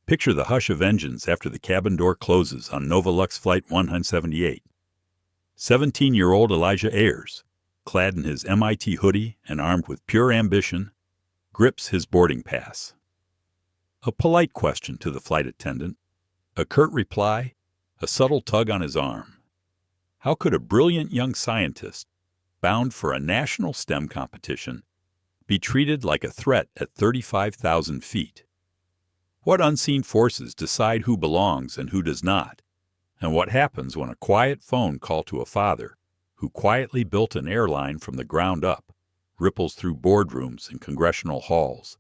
Picture the hush of engines after the cabin door closes on NovaLux Flight 178. 17-year-old Elijah Ayers, clad in his MIT hoodie and armed with pure ambition, grips his boarding pass. A polite question to the flight attendant, a curt reply, a subtle tug on his arm. How could a brilliant young scientist, bound for a national STEM competition, be treated like a threat at 35,000 feet? What unseen forces decide who belongs and who does not? And what happens when a quiet phone call to a father who quietly built an airline from the ground up ripples through boardrooms and congressional halls?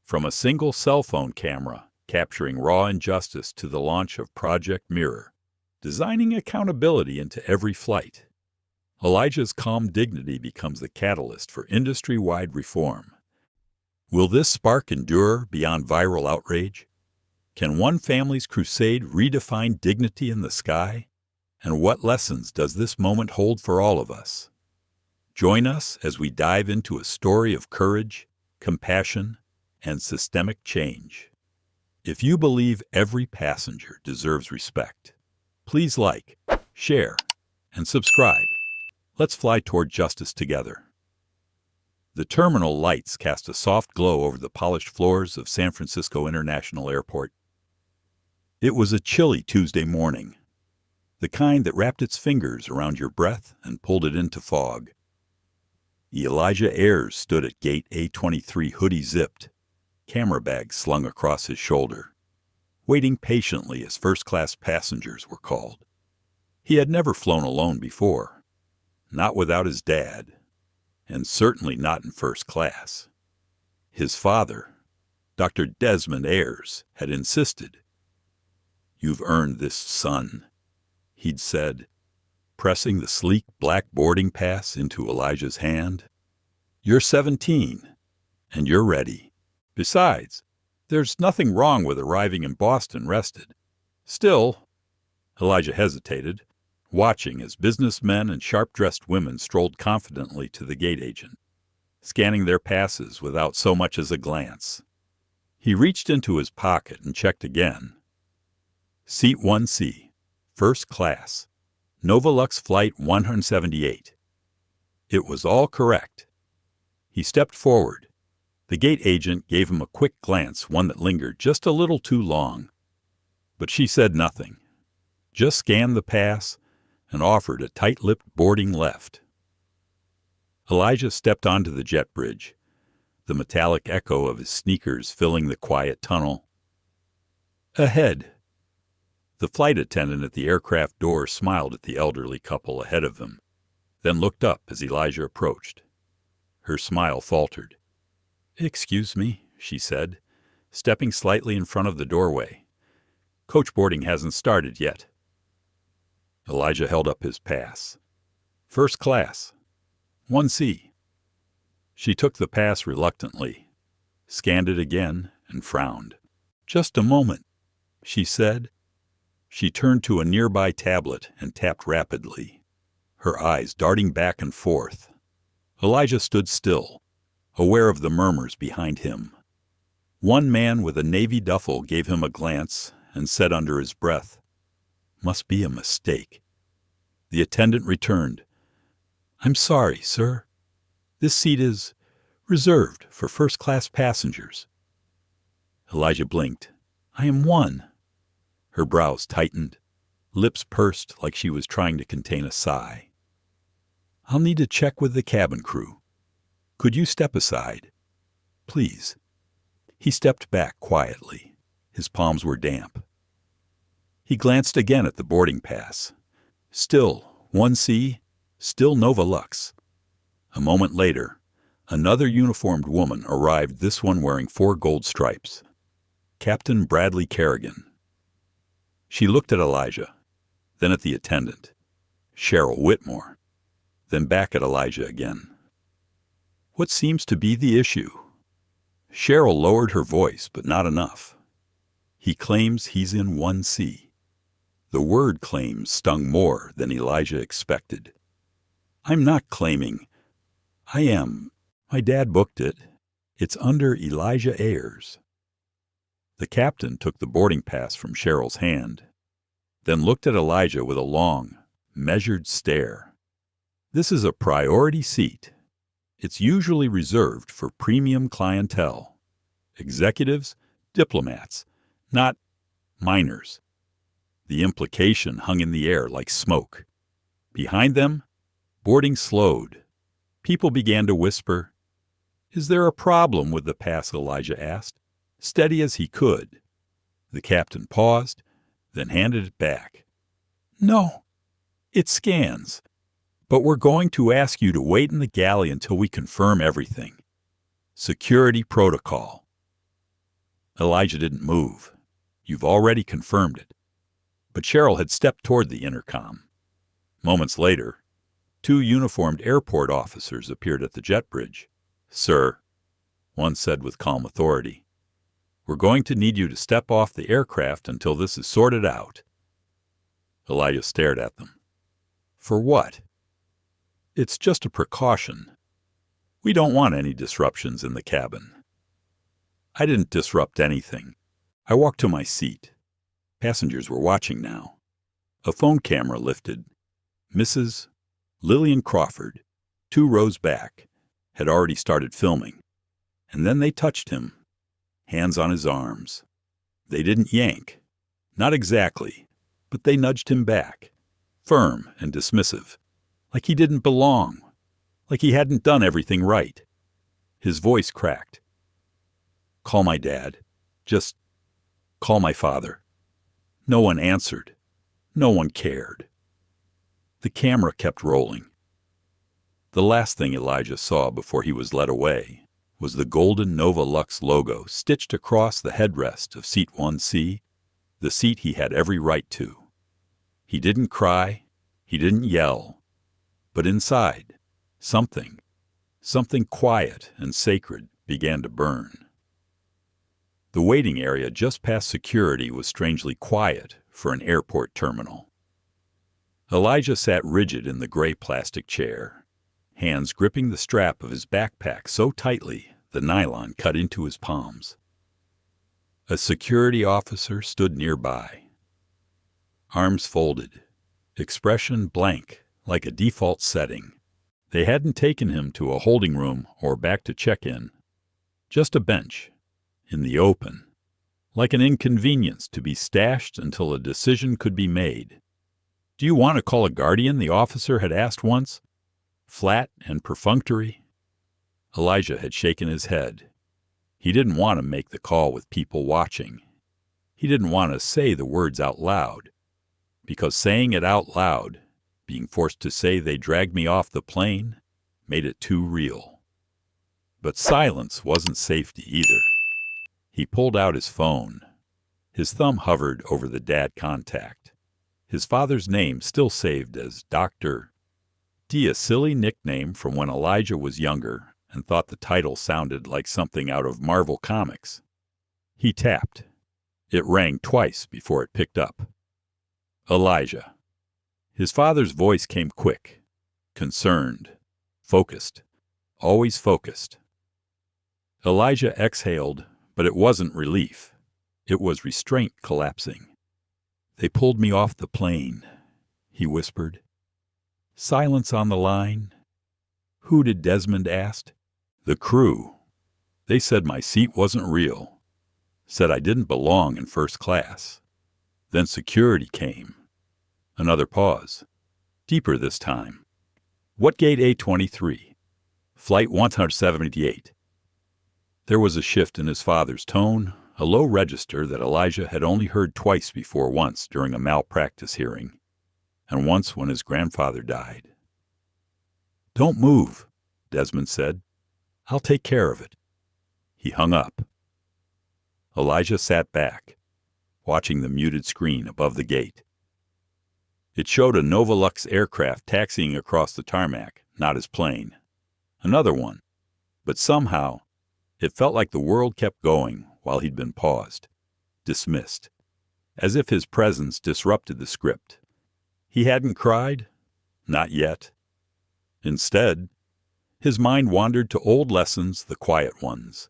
From a single cell phone camera capturing raw injustice to the launch of Project Mirror, designing accountability into every flight, Elijah's calm dignity becomes the catalyst for industry-wide reform. Will this spark endure beyond viral outrage? Can one family's crusade redefine dignity in the sky? And what lessons does this moment hold for all of us? Join us as we dive into a story of courage, compassion, and systemic change. If you believe every passenger deserves respect, please like, share, and subscribe. Let's fly toward justice together. The terminal lights cast a soft glow over the polished floors of San Francisco International Airport. It was a chilly Tuesday morning, the kind that wrapped its fingers around your breath and pulled it into fog. Elijah Ayers stood at gate A23, hoodie zipped, camera bag slung across his shoulder, waiting patiently as first-class passengers were called. He had never flown alone before, not without his dad, and certainly not in first class. His father, Dr. Desmond Ayers, had insisted. "You've earned this, son," he'd said, pressing the sleek black boarding pass into Elijah's hand. "You're 17, and you're ready. Besides, there's nothing wrong with arriving in Boston rested. Still," Elijah hesitated, watching as businessmen and sharp-dressed women strolled confidently to the gate agent, scanning their passes without so much as a glance. He reached into his pocket and checked again. Seat 1C, first class, NovaLux Flight 178. It was all correct. He stepped forward. The gate agent gave him a quick glance, one that lingered just a little too long. But she said nothing, just scanned the pass and offered a tight-lipped boarding left. Elijah stepped onto the jet bridge, the metallic echo of his sneakers filling the quiet tunnel. Ahead. The flight attendant at the aircraft door smiled at the elderly couple ahead of them, then looked up as Elijah approached. Her smile faltered. "Excuse me," she said, stepping slightly in front of the doorway. "Coach boarding hasn't started yet." Elijah held up his pass. "First class, 1C. She took the pass reluctantly, scanned it again, and frowned. "Just a moment," she said. She turned to a nearby tablet and tapped rapidly, her eyes darting back and forth. Elijah stood still, aware of the murmurs behind him. One man with a navy duffel gave him a glance and said under his breath, "Must be a mistake." The attendant returned. "I'm sorry, sir. This seat is reserved for first-class passengers." Elijah blinked. "I am one." Her brows tightened, lips pursed like she was trying to contain a sigh. "I'll need to check with the cabin crew. Could you step aside? Please." He stepped back quietly. His palms were damp. He glanced again at the boarding pass. Still 1C, still NovaLux. A moment later, another uniformed woman arrived, this one wearing 4 gold stripes. Captain Bradley Kerrigan. She looked at Elijah, then at the attendant, Cheryl Whitmore, then back at Elijah again. "What seems to be the issue?" Cheryl lowered her voice, but not enough. "He claims he's in 1C. The word claims stung more than Elijah expected. "I'm not claiming. I am. My dad booked it. It's under Elijah Ayers." The captain took the boarding pass from Cheryl's hand, then looked at Elijah with a long, measured stare. "This is a priority seat. It's usually reserved for premium clientele. Executives, diplomats, not minors." The implication hung in the air like smoke. Behind them, boarding slowed. People began to whisper. "Is there a problem with the pass?" Elijah asked, steady as he could. The captain paused, then handed it back. "No, it scans. But we're going to ask you to wait in the galley until we confirm everything. Security protocol." Elijah didn't move. "You've already confirmed it." But Cheryl had stepped toward the intercom. Moments later, 2 uniformed airport officers appeared at the jet bridge. "Sir," one said with calm authority, "we're going to need you to step off the aircraft until this is sorted out." Elijah stared at them. "For what?" "It's just a precaution. We don't want any disruptions in the cabin." I didn't disrupt anything. I walked to my seat. Passengers were watching now. A phone camera lifted. Mrs. Lillian Crawford, 2 rows back, had already started filming. And then they touched him, hands on his arms. They didn't yank. Not exactly, but they nudged him back, firm and dismissive, like he didn't belong, like he hadn't done everything right. His voice cracked. "Call my dad. Just call my father." No one answered. No one cared. The camera kept rolling. The last thing Elijah saw before he was led away was the golden NovaLux logo stitched across the headrest of Seat 1C, the seat he had every right to. He didn't cry. He didn't yell. But inside, something quiet and sacred began to burn. The waiting area just past security was strangely quiet for an airport terminal. Elijah sat rigid in the gray plastic chair, hands gripping the strap of his backpack so tightly the nylon cut into his palms. A security officer stood nearby, arms folded, expression blank like a default setting. They hadn't taken him to a holding room or back to check-in, just a bench, in the open, like an inconvenience to be stashed until a decision could be made. "Do you want to call a guardian?" the officer had asked once, flat and perfunctory. Elijah had shaken his head. He didn't want to make the call with people watching. He didn't want to say the words out loud, because saying it out loud, being forced to say they dragged me off the plane, made it too real. But silence wasn't safety either. He pulled out his phone. His thumb hovered over the dad contact. His father's name still saved as Dr. D, a silly nickname from when Elijah was younger and thought the title sounded like something out of Marvel Comics. He tapped. It rang twice before it picked up. Elijah. His father's voice came quick, concerned, focused, always focused. Elijah exhaled, but it wasn't relief. It was restraint collapsing. "They pulled me off the plane," he whispered. Silence on the line. "Who did?" Desmond asked. "The crew. They said my seat wasn't real. Said I didn't belong in first class. Then security came." Another pause. Deeper this time. "What gate A23? Flight 178. There was a shift in his father's tone, a low register that Elijah had only heard twice before, once during a malpractice hearing, and once when his grandfather died. "Don't move," Desmond said. "I'll take care of it." He hung up. Elijah sat back, watching the muted screen above the gate. It showed a NovaLux aircraft taxiing across the tarmac, not his plane. Another one. But somehow, it felt like the world kept going while he'd been paused, dismissed, as if his presence disrupted the script. He hadn't cried? Not yet. Instead, his mind wandered to old lessons, the quiet ones.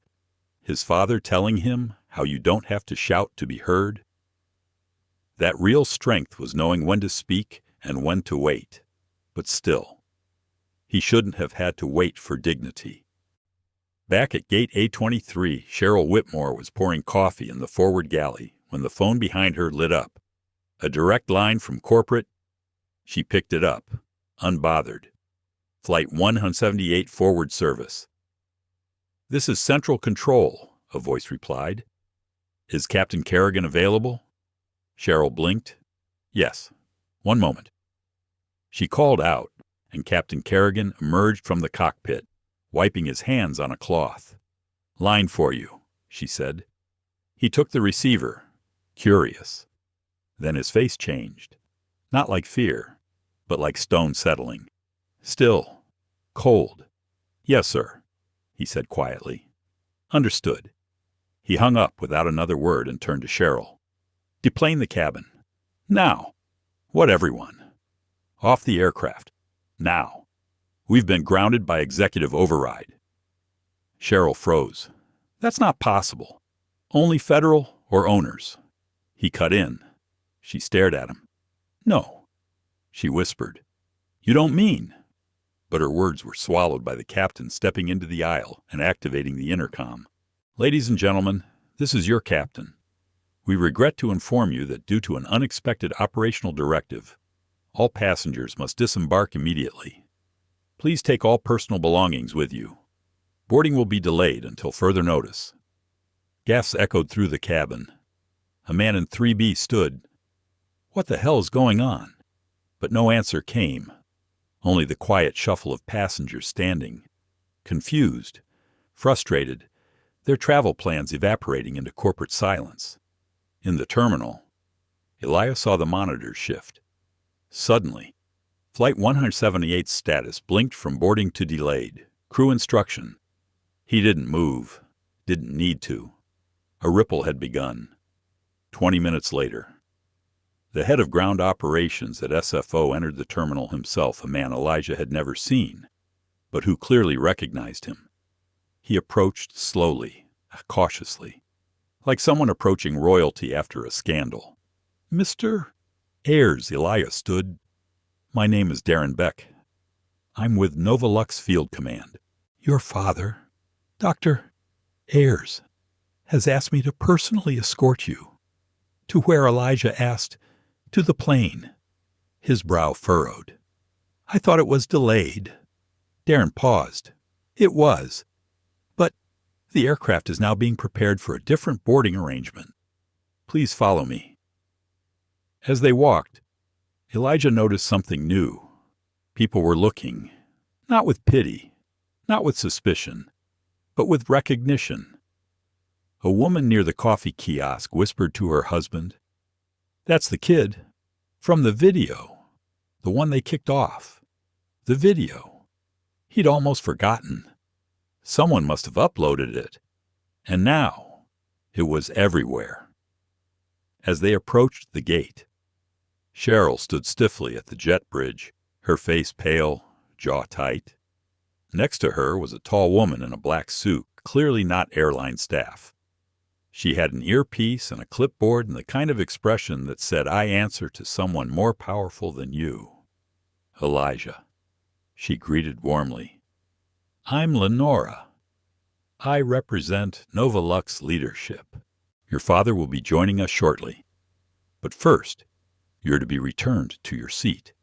His father telling him how you don't have to shout to be heard. That real strength was knowing when to speak and when to wait. But still, he shouldn't have had to wait for dignity. Back at gate A23, Cheryl Whitmore was pouring coffee in the forward galley when the phone behind her lit up. A direct line from corporate. She picked it up, unbothered. Flight 178 forward service. "This is Central Control," a voice replied. "Is Captain Kerrigan available?" Cheryl blinked. "Yes. One moment." She called out, and Captain Kerrigan emerged from the cockpit, wiping his hands on a cloth. "Line for you," she said. He took the receiver, curious. Then his face changed. Not like fear, but like stone settling. Still, cold. "Yes, sir," he said quietly. "Understood." He hung up without another word and turned to Cheryl. "Deplane the cabin. Now." "What, everyone?" "Off the aircraft. Now. We've been grounded by executive override." Cheryl froze. "That's not possible. Only federal or owners." He cut in. She stared at him. "No," she whispered. "You don't mean." But her words were swallowed by the captain stepping into the aisle and activating the intercom. "Ladies and gentlemen, this is your captain. We regret to inform you that due to an unexpected operational directive, all passengers must disembark immediately. Please take all personal belongings with you. Boarding will be delayed until further notice." Gasps echoed through the cabin. A man in 3B stood. What the hell is going on? But no answer came. Only the quiet shuffle of passengers standing, confused, frustrated, their travel plans evaporating into corporate silence. In the terminal, Elias saw the monitors shift. Suddenly, Flight 178's status blinked from boarding to delayed. Crew instruction. He didn't move, didn't need to. A ripple had begun. 20 minutes later, the head of ground operations at SFO entered the terminal himself, a man Elijah had never seen, but who clearly recognized him. He approached slowly, cautiously, like someone approaching royalty after a scandal. "Mr. Ayers," Elias stood. "My name is Darren Beck. I'm with NovaLux Field Command. Your father, Dr. Ayers, has asked me to personally escort you to where Elijah asked, to the plane." His brow furrowed. "I thought it was delayed." Darren paused. "It was. But the aircraft is now being prepared for a different boarding arrangement. Please follow me." As they walked, Elijah noticed something new. People were looking, not with pity, not with suspicion, but with recognition. A woman near the coffee kiosk whispered to her husband, "That's the kid. From the video. The one they kicked off. The video." He'd almost forgotten. Someone must have uploaded it. And now, it was everywhere. As they approached the gate, Cheryl stood stiffly at the jet bridge, her face pale, jaw tight. Next to her was a tall woman in a black suit, clearly not airline staff. She had an earpiece and a clipboard and the kind of expression that said, "I answer to someone more powerful than you." "Elijah," she greeted warmly. "I'm Lenora. I represent NovaLux leadership. Your father will be joining us shortly. But first, you're to be returned to your seat."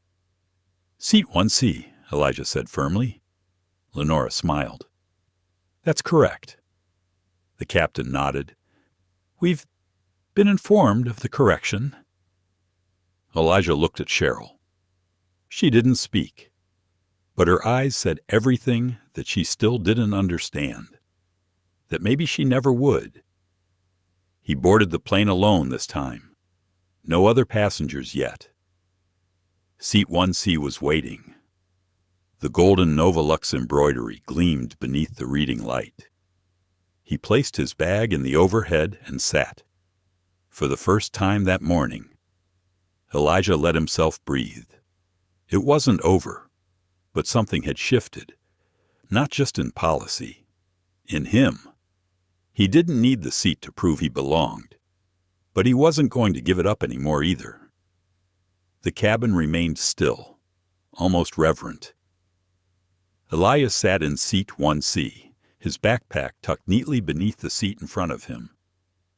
"Seat 1C," Elijah said firmly. Lenora smiled. "That's correct." The captain nodded. "We've been informed of the correction." Elijah looked at Cheryl. She didn't speak, but her eyes said everything that she still didn't understand, that maybe she never would. He boarded the plane alone this time. No other passengers yet. Seat 1C was waiting. The golden NovaLux embroidery gleamed beneath the reading light. He placed his bag in the overhead and sat. For the first time that morning, Elijah let himself breathe. It wasn't over, but something had shifted, not just in policy, in him. He didn't need the seat to prove he belonged, but he wasn't going to give it up anymore either. The cabin remained still, almost reverent. Elias sat in seat 1C, his backpack tucked neatly beneath the seat in front of him,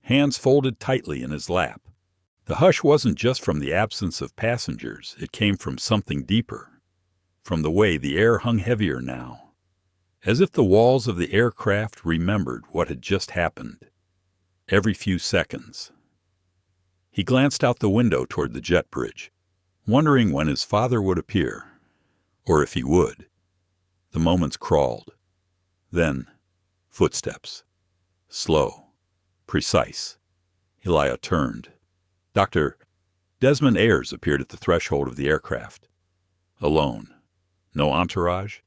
hands folded tightly in his lap. The hush wasn't just from the absence of passengers, it came from something deeper, from the way the air hung heavier now, as if the walls of the aircraft remembered what had just happened. Every few seconds. He glanced out the window toward the jet bridge, wondering when his father would appear, or if he would. The moments crawled. Then, footsteps. Slow. Precise. Elia turned. Dr. Desmond Ayers appeared at the threshold of the aircraft. Alone. No entourage.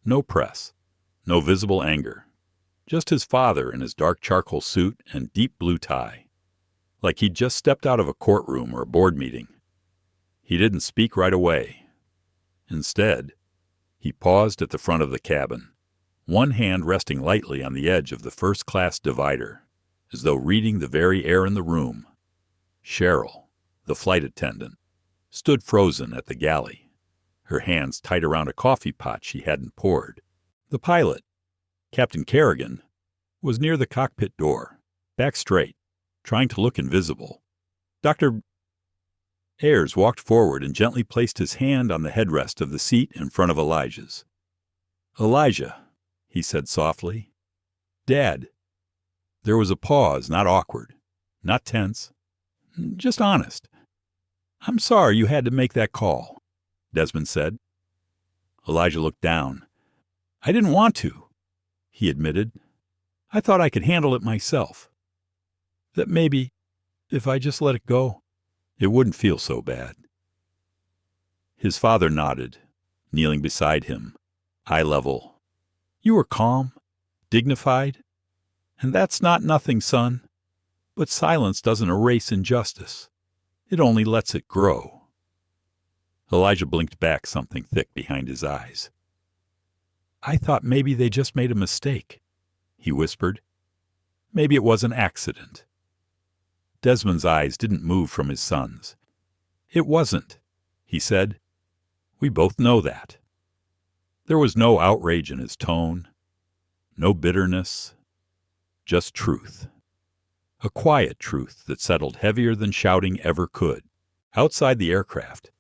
No press. No visible anger. Just his father in his dark charcoal suit and deep blue tie. Like he'd just stepped out of a courtroom or a board meeting. He didn't speak right away. Instead, he paused at the front of the cabin, one hand resting lightly on the edge of the first-class divider, as though reading the very air in the room. Cheryl, the flight attendant, stood frozen at the galley, her hands tight around a coffee pot she hadn't poured. The pilot, Captain Kerrigan, was near the cockpit door, back straight, trying to look invisible. Dr. Ayers walked forward and gently placed his hand on the headrest of the seat in front of Elijah's. "Elijah," he said softly. "Dad." There was a pause, not awkward, not tense, just honest. "I'm sorry you had to make that call," Desmond said. Elijah looked down. "I didn't want to," he admitted. "I thought I could handle it myself. That maybe, if I just let it go, it wouldn't feel so bad." His father nodded, kneeling beside him, eye level. "You were calm, dignified, and that's not nothing, son. But silence doesn't erase injustice. It only lets it grow." Elijah blinked back something thick behind his eyes. "I thought maybe they just made a mistake," he whispered. "Maybe it was an accident." Desmond's eyes didn't move from his son's. "It wasn't," he said. "We both know that." There was no outrage in his tone, no bitterness, just truth. A quiet truth that settled heavier than shouting ever could. Outside the aircraft,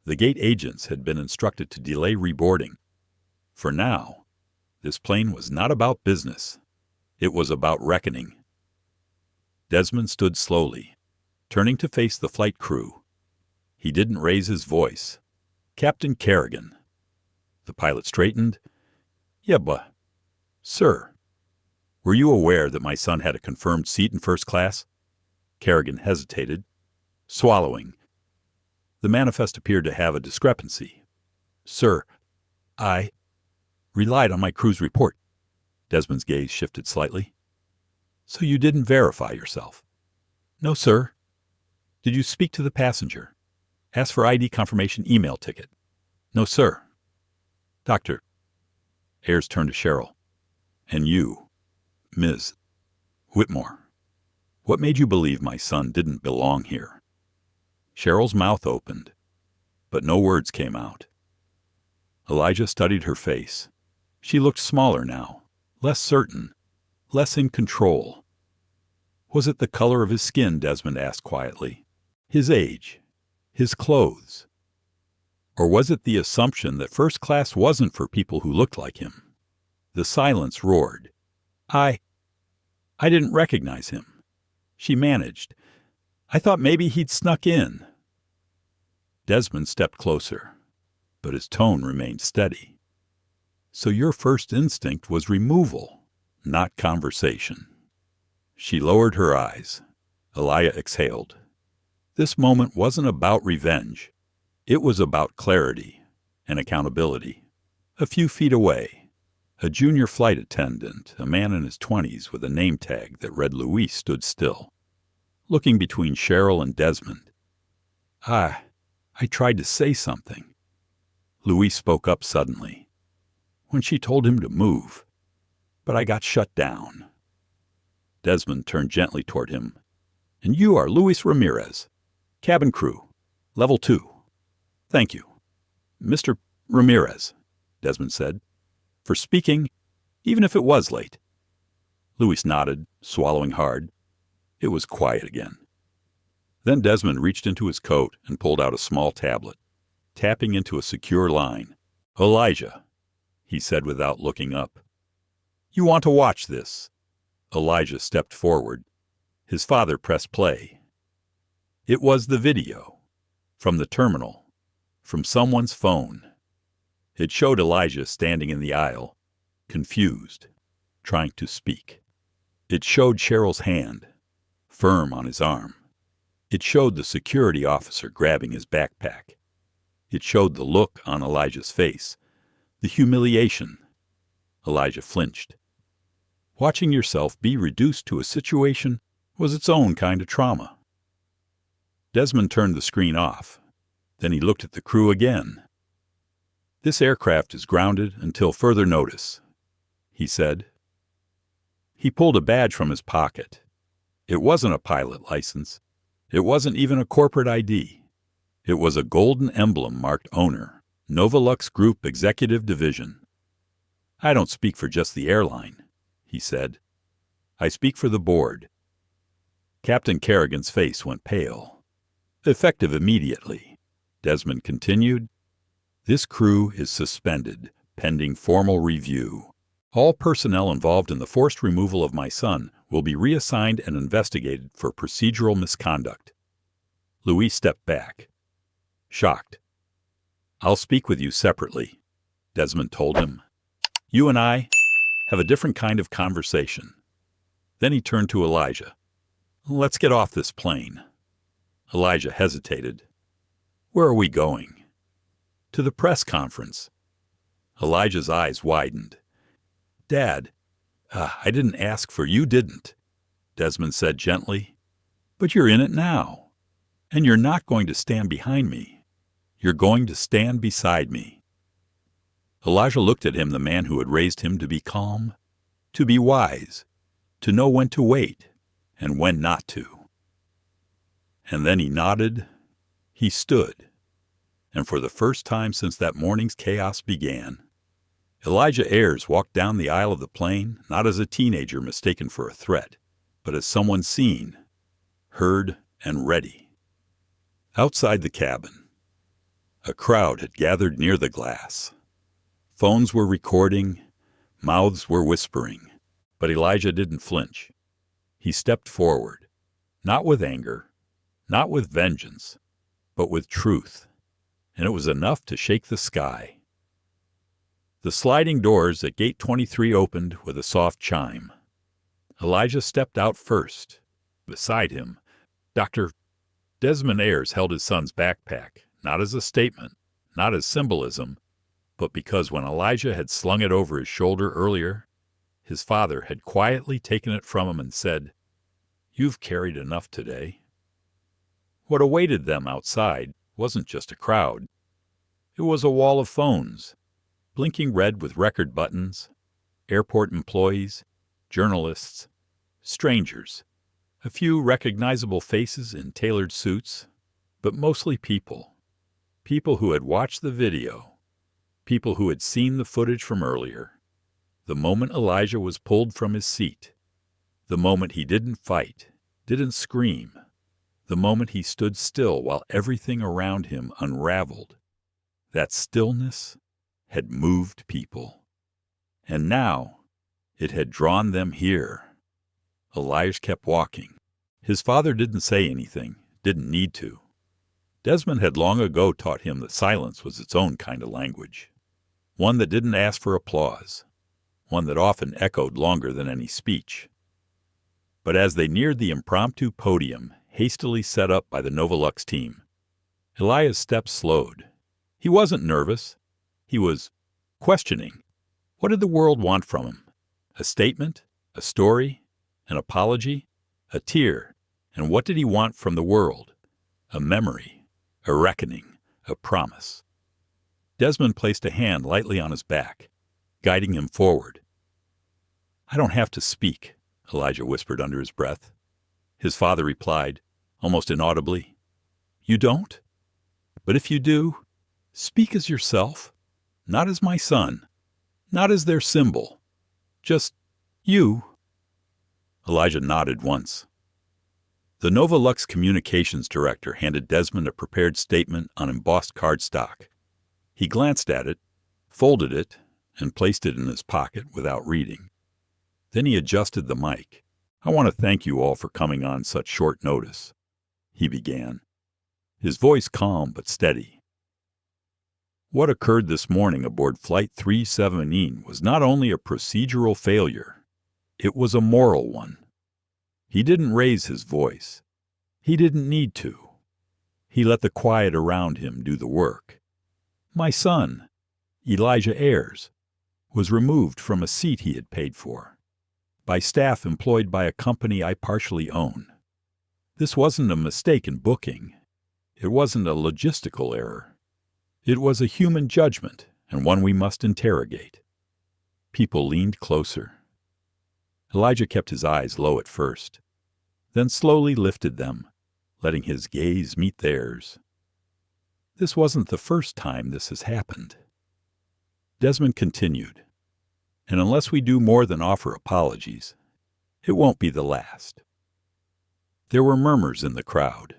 the gate agents had been instructed to delay reboarding. For now, this plane was not about business. It was about reckoning. Desmond stood slowly, turning to face the flight crew. He didn't raise his voice. "Captain Kerrigan." The pilot straightened. "Yeah, but, sir, were you aware that my son had a confirmed seat in first class?" Kerrigan hesitated, swallowing. The manifest appeared to have a discrepancy. "Sir, I relied on my crew's report." Desmond's gaze shifted slightly. "So you didn't verify yourself?" "No, sir." "Did you speak to the passenger? Ask for ID confirmation email ticket?" "No, sir." "Doctor." Ayers turned to Cheryl. "And you, Ms. Whitmore, what made you believe my son didn't belong here?" Cheryl's mouth opened, but no words came out. Elijah studied her face. She looked smaller now, less certain, less in control. Was it the color of his skin, Desmond asked quietly? His age? His clothes? Or was it the assumption that first class wasn't for people who looked like him? The silence roared. I didn't recognize him." She managed. "I thought maybe he'd snuck in." Desmond stepped closer, but his tone remained steady. "So your first instinct was removal, not conversation." She lowered her eyes. Elia exhaled. This moment wasn't about revenge. It was about clarity and accountability. A few feet away, a junior flight attendant, a man in his 20s with a name tag that read Luis, stood still, looking between Cheryl and Desmond. I tried to say something." Luis spoke up suddenly. "When she told him to move, but I got shut down." Desmond turned gently toward him. "And you are Luis Ramirez, cabin crew, level 2. Thank you, Mr. Ramirez," Desmond said, "for speaking, even if it was late." Luis nodded, swallowing hard. It was quiet again. Then Desmond reached into his coat and pulled out a small tablet, tapping into a secure line. "Elijah," he said without looking up. "You want to watch this." Elijah stepped forward. His father pressed play. It was the video. From the terminal. From someone's phone. It showed Elijah standing in the aisle, confused, trying to speak. It showed Cheryl's hand, firm on his arm. It showed the security officer grabbing his backpack. It showed the look on Elijah's face, the humiliation. Elijah flinched. Watching yourself be reduced to a situation was its own kind of trauma. Desmond turned the screen off. Then he looked at the crew again. "This aircraft is grounded until further notice," he said. He pulled a badge from his pocket. It wasn't a pilot license. It wasn't even a corporate ID. It was a golden emblem marked owner, NovaLux Group Executive Division. "I don't speak for just the airline," he said. "I speak for the board." Captain Kerrigan's face went pale. "Effective immediately," Desmond continued. "This crew is suspended, pending formal review. All personnel involved in the forced removal of my son will be reassigned and investigated for procedural misconduct." Luis stepped back, shocked. "I'll speak with you separately," Desmond told him. "You and I have a different kind of conversation." Then he turned to Elijah. "Let's get off this plane." Elijah hesitated. "Where are we going?" "To the press conference." Elijah's eyes widened. "Dad, I didn't ask for you, didn't," Desmond said gently. "But you're in it now. And you're not going to stand behind me. You're going to stand beside me." Elijah looked at him, the man who had raised him to be calm, to be wise, to know when to wait and when not to. And then he nodded. He stood. And for the first time since that morning's chaos began, Elijah Ayers walked down the aisle of the plane, not as a teenager mistaken for a threat, but as someone seen, heard, and ready. Outside the cabin, a crowd had gathered near the glass. Phones were recording, mouths were whispering, but Elijah didn't flinch. He stepped forward, not with anger, not with vengeance, but with truth, and it was enough to shake the sky. The sliding doors at Gate 23 opened with a soft chime. Elijah stepped out first. Beside him, Dr. Desmond Ayers held his son's backpack, not as a statement, not as symbolism, but because when Elijah had slung it over his shoulder earlier, his father had quietly taken it from him and said, "You've carried enough today." What awaited them outside wasn't just a crowd. It was a wall of phones, blinking red with record buttons, airport employees, journalists, strangers, a few recognizable faces in tailored suits, but mostly people. People who had watched the video, people who had seen the footage from earlier, the moment Elijah was pulled from his seat, the moment he didn't fight, didn't scream, the moment he stood still while everything around him unraveled. That stillness had moved people. And now it had drawn them here. Elijah kept walking. His father didn't say anything, didn't need to. Desmond had long ago taught him that silence was its own kind of language, one that didn't ask for applause, one that often echoed longer than any speech. But as they neared the impromptu podium hastily set up by the NovaLux team, Elijah's steps slowed. He wasn't nervous. He was questioning. What did the world want from him? A statement? A story? An apology? A tear? And what did he want from the world? A memory? A reckoning? A promise? Desmond placed a hand lightly on his back, guiding him forward. "I don't have to speak," Elijah whispered under his breath. His father replied, almost inaudibly, "You don't? But if you do, speak as yourself, not as my son, not as their symbol. Just you." Elijah nodded once. The NovaLux communications director handed Desmond a prepared statement on embossed cardstock. He glanced at it, folded it, and placed it in his pocket without reading. Then he adjusted the mic. "I want to thank you all for coming on such short notice," he began, his voice calm but steady. "What occurred this morning aboard Flight 317 was not only a procedural failure, it was a moral one. He didn't raise his voice. He didn't need to. He let the quiet around him do the work. My son, Elijah Ayers, was removed from a seat he had paid for by staff employed by a company I partially own. This wasn't a mistake in booking. It wasn't a logistical error. It was a human judgment, and one we must interrogate." People leaned closer. Elijah kept his eyes low at first, then slowly lifted them, letting his gaze meet theirs. This wasn't the first time this has happened. Desmond continued, "And unless we do more than offer apologies, it won't be the last." There were murmurs in the crowd,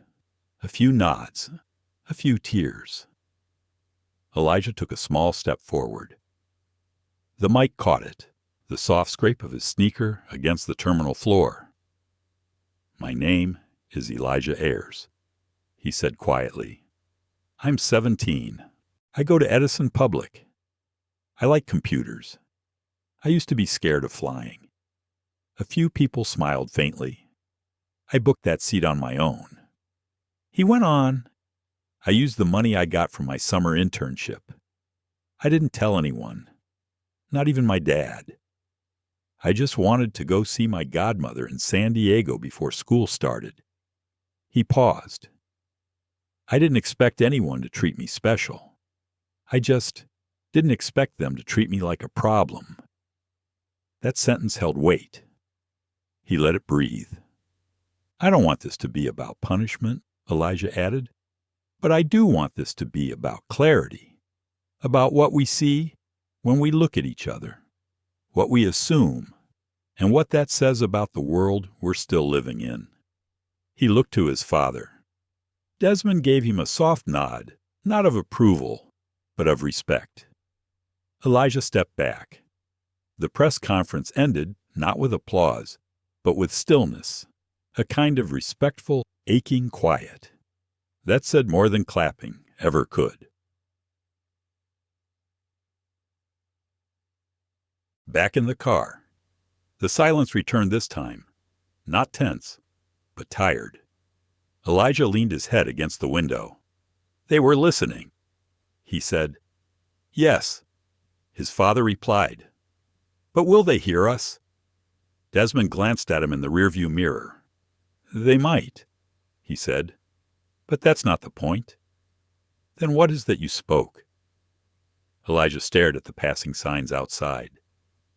a few nods, a few tears. Elijah took a small step forward. The mic caught it, the soft scrape of his sneaker against the terminal floor. "My name is Elijah Ayers," he said quietly. "I'm 17. I go to Edison Public. I like computers. I used to be scared of flying." A few people smiled faintly. "I booked that seat on my own." He went on, "I used the money I got from my summer internship. I didn't tell anyone, not even my dad. I just wanted to go see my godmother in San Diego before school started." He paused. "I didn't expect anyone to treat me special. I just didn't expect them to treat me like a problem." That sentence held weight. He let it breathe. "I don't want this to be about punishment," Elijah added, "but I do want this to be about clarity, about what we see when we look at each other, what we assume, and what that says about the world we're still living in." He looked to his father. Desmond gave him a soft nod, not of approval, but of respect. Elijah stepped back. The press conference ended not with applause, but with stillness, a kind of respectful, aching quiet. That said more than clapping ever could. Back in the car. The silence returned this time, not tense, but tired. Elijah leaned his head against the window. "They were listening," he said. "Yes," his father replied. "But will they hear us?" Desmond glanced at him in the rearview mirror. "They might," he said. "But that's not the point." "Then what is that you spoke?" Elijah stared at the passing signs outside.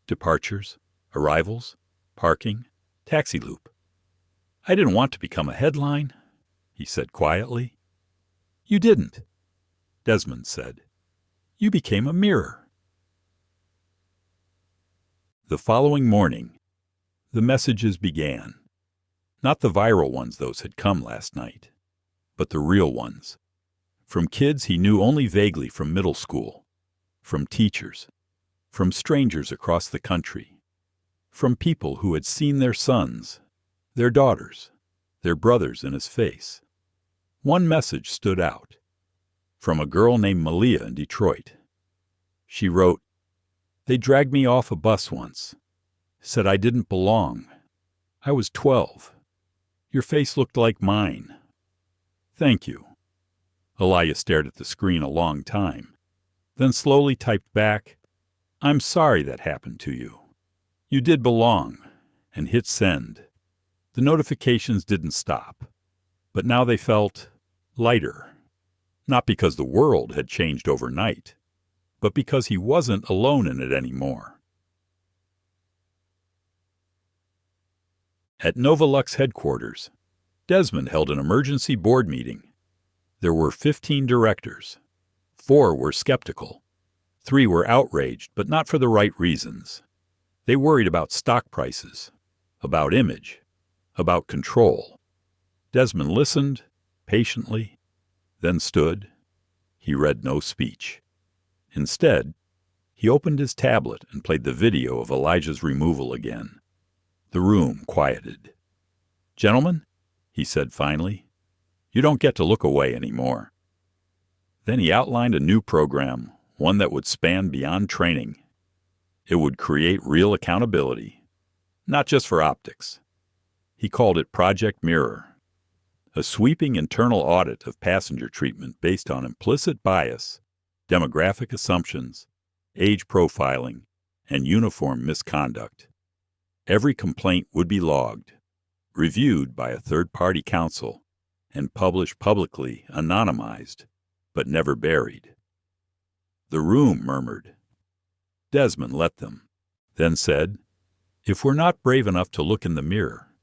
Departures, arrivals, parking, taxi loop. "I didn't want to become a headline," he said quietly. "You didn't," Desmond said. "You became a mirror." The following morning, the messages began. Not the viral ones those had come last night, but the real ones. From kids he knew only vaguely from middle school, from teachers, from strangers across the country, from people who had seen their sons, their daughters, their brothers in his face. One message stood out, from a girl named Malia in Detroit. She wrote, "They dragged me off a bus once, said I didn't belong. I was 12. Your face looked like mine. Thank you." Elijah stared at the screen a long time, then slowly typed back, "I'm sorry that happened to you. You did belong," and hit send. The notifications didn't stop, but now they felt lighter. Not because the world had changed overnight, but because he wasn't alone in it anymore. At NovaLux headquarters, Desmond held an emergency board meeting. There were 15 directors. 4 were skeptical. 3 were outraged, but not for the right reasons. They worried about stock prices, about image, about control. Desmond listened, patiently, then stood. He read no speech. Instead, he opened his tablet and played the video of Elijah's removal again. The room quieted. "Gentlemen," he said finally, "you don't get to look away anymore." Then he outlined a new program, one that would span beyond training. It would create real accountability, not just for optics. He called it Project Mirror, a sweeping internal audit of passenger treatment based on implicit bias, demographic assumptions, age profiling, and uniform misconduct. Every complaint would be logged, reviewed by a third-party counsel, and published publicly, anonymized, but never buried. The room murmured. Desmond let them, then said, "If we're not brave enough to look in the mirror,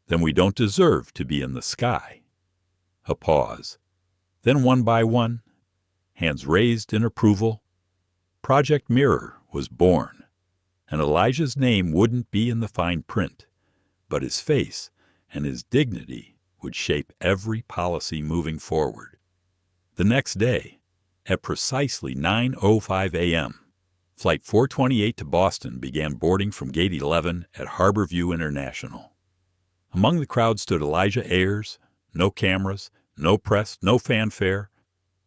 then we don't deserve to be in the sky." A pause. Then one by one, hands raised in approval, Project Mirror was born. And Elijah's name wouldn't be in the fine print, but his face and his dignity would shape every policy moving forward. The next day, at precisely 9:05 a.m., Flight 428 to Boston began boarding from Gate 11 at Harborview International. Among the crowd stood Elijah Ayers, no cameras, no press, no fanfare,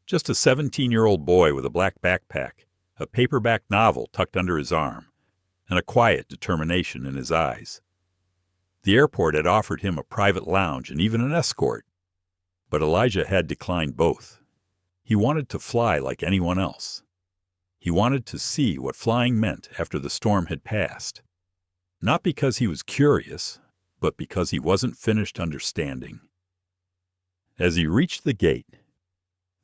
just a 17-year-old boy with a black backpack, a paperback novel tucked under his arm, and a quiet determination in his eyes. The airport had offered him a private lounge and even an escort, but Elijah had declined both. He wanted to fly like anyone else. He wanted to see what flying meant after the storm had passed, not because he was curious, but because he wasn't finished understanding. As he reached the gate,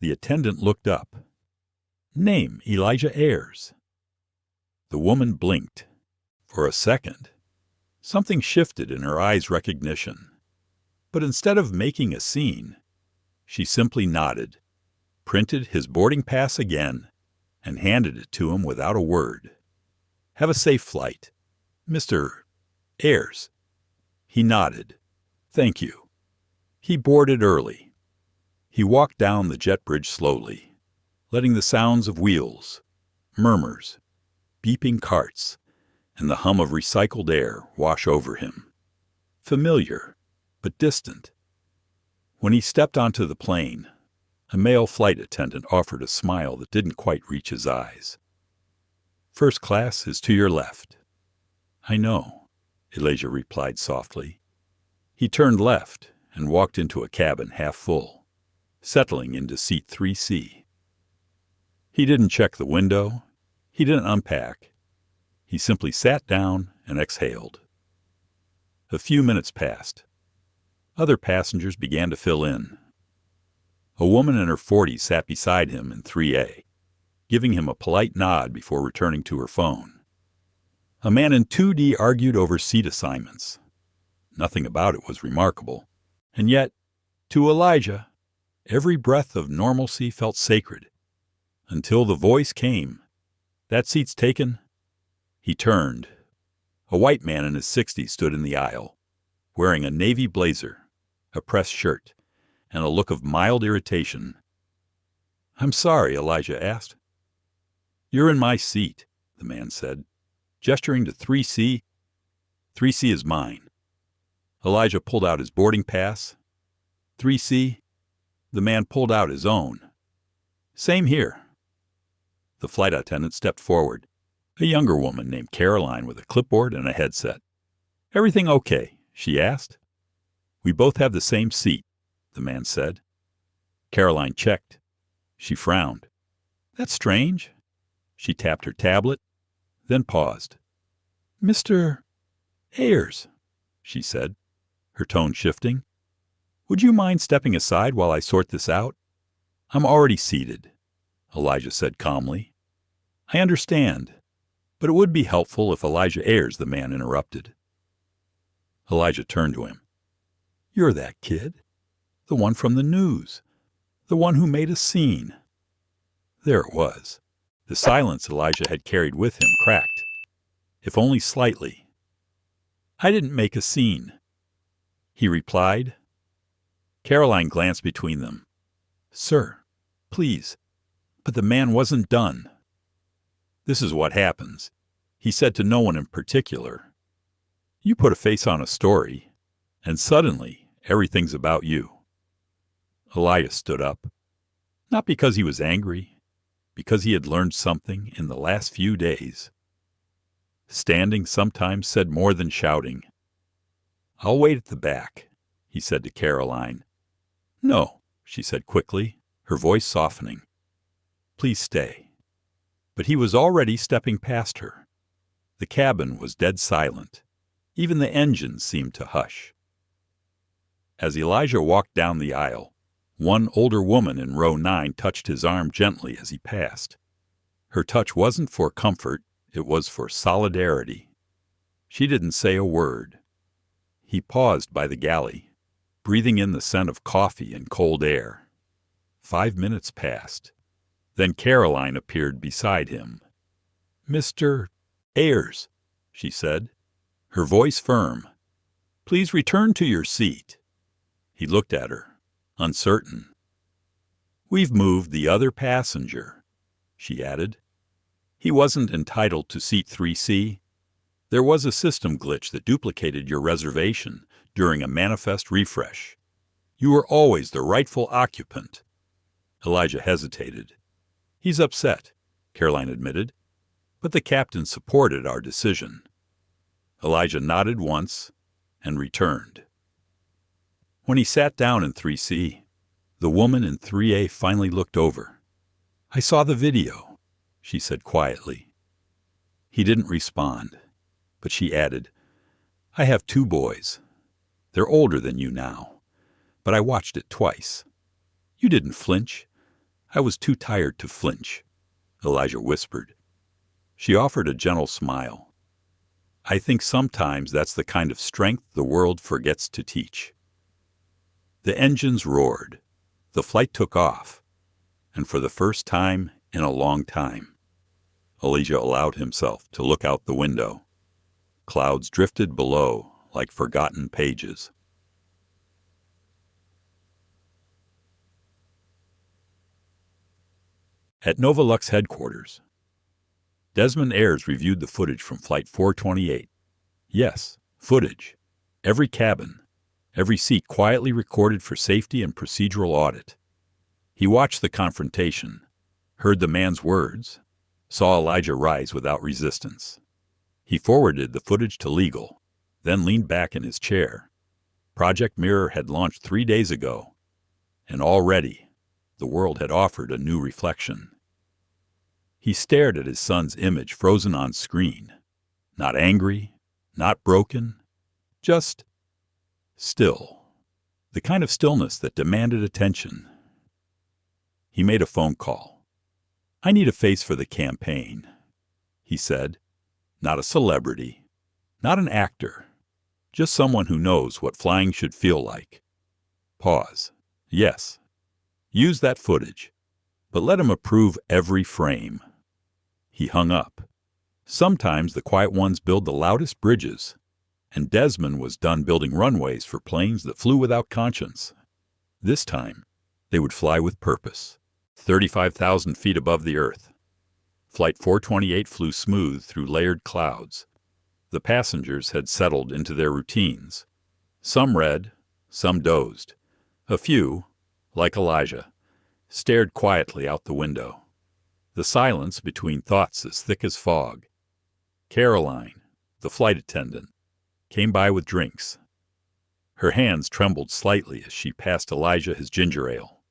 the attendant looked up. "Name Elijah Ayers." The woman blinked. For a second, something shifted in her eyes' recognition. But instead of making a scene, she simply nodded, printed his boarding pass again, and handed it to him without a word. "Have a safe flight, Mr. Ayers." He nodded. "Thank you." He boarded early. He walked down the jet bridge slowly, letting the sounds of wheels, murmurs, beeping carts, and the hum of recycled air wash over him. Familiar, but distant. When he stepped onto the plane, a male flight attendant offered a smile that didn't quite reach his eyes. "First class is to your left." "I know," Elijah replied softly. He turned left and walked into a cabin half full, settling into seat 3C. He didn't check the window. He didn't unpack. He simply sat down and exhaled. A few minutes passed. Other passengers began to fill in. A woman in her 40s sat beside him in 3A, giving him a polite nod before returning to her phone. A man in 2D argued over seat assignments. Nothing about it was remarkable, and yet, to Elijah, every breath of normalcy felt sacred, until the voice came. "That seat's taken." He turned. A white man in his 60s stood in the aisle, wearing a navy blazer, a pressed shirt, and a look of mild irritation. "I'm sorry," Elijah asked. "You're in my seat," the man said, gesturing to 3C. "3C is mine." Elijah pulled out his boarding pass. 3C. The man pulled out his own. "Same here." The flight attendant stepped forward, a younger woman named Caroline with a clipboard and a headset. "Everything okay?" she asked. "We both have the same seat," the man said. Caroline checked. She frowned. "That's strange." She tapped her tablet, then paused. "Mr. Ayers," she said, her tone shifting. "Would you mind stepping aside while I sort this out?" "I'm already seated," Elijah said calmly. "I understand, but it would be helpful if Elijah Ayers," the man interrupted. Elijah turned to him. "You're that kid. The one from the news. The one who made a scene." There it was. The silence Elijah had carried with him cracked, if only slightly. "I didn't make a scene," he replied. Caroline glanced between them. "Sir, please." But the man wasn't done. "This is what happens," he said to no one in particular. "You put a face on a story, and suddenly everything's about you." Elijah stood up, not because he was angry, because he had learned something in the last few days. Standing sometimes said more than shouting. "I'll wait at the back," he said to Caroline. "No," she said quickly, her voice softening. "Please stay." But he was already stepping past her. The cabin was dead silent. Even the engines seemed to hush. As Elijah walked down the aisle, one older woman in row 9 touched his arm gently as he passed. Her touch wasn't for comfort, it was for solidarity. She didn't say a word. He paused by the galley, breathing in the scent of coffee and cold air. 5 minutes passed. Then Caroline appeared beside him. "Mr. Ayers," she said, her voice firm. "Please return to your seat." He looked at her, uncertain. "We've moved the other passenger," she added. "He wasn't entitled to seat 3C. There was a system glitch that duplicated your reservation during a manifest refresh. You were always the rightful occupant." Elijah hesitated. "He's upset," Caroline admitted, "but the captain supported our decision." Elijah nodded once and returned. When he sat down in 3C, the woman in 3A finally looked over. "I saw the video," she said quietly. He didn't respond, but she added, "I have 2 boys. They're older than you now, but I watched it twice. You didn't flinch." "I was too tired to flinch," Elijah whispered. She offered a gentle smile. "I think sometimes that's the kind of strength the world forgets to teach." The engines roared. The flight took off. And for the first time in a long time, Elijah allowed himself to look out the window. Clouds drifted below like forgotten pages. At NovaLux headquarters, Desmond Ayers reviewed the footage from Flight 428. Yes, footage. Every cabin, every seat quietly recorded for safety and procedural audit. He watched the confrontation, heard the man's words, saw Elijah rise without resistance. He forwarded the footage to legal, then leaned back in his chair. Project Mirror had launched 3 days ago, and already the world had offered a new reflection. He stared at his son's image frozen on screen. Not angry, not broken, just still. The kind of stillness that demanded attention. He made a phone call. "I need a face for the campaign," he said. "Not a celebrity, not an actor, just someone who knows what flying should feel like." Pause. "Yes. Use that footage, but let him approve every frame." He hung up. Sometimes the quiet ones build the loudest bridges, and Desmond was done building runways for planes that flew without conscience. This time, they would fly with purpose, 35,000 feet above the earth. Flight 428 flew smooth through layered clouds. The passengers had settled into their routines. Some read, some dozed. A few, like Elijah, stared quietly out the window. The silence between thoughts as thick as fog. Caroline, the flight attendant, came by with drinks. Her hands trembled slightly as she passed Elijah his ginger ale.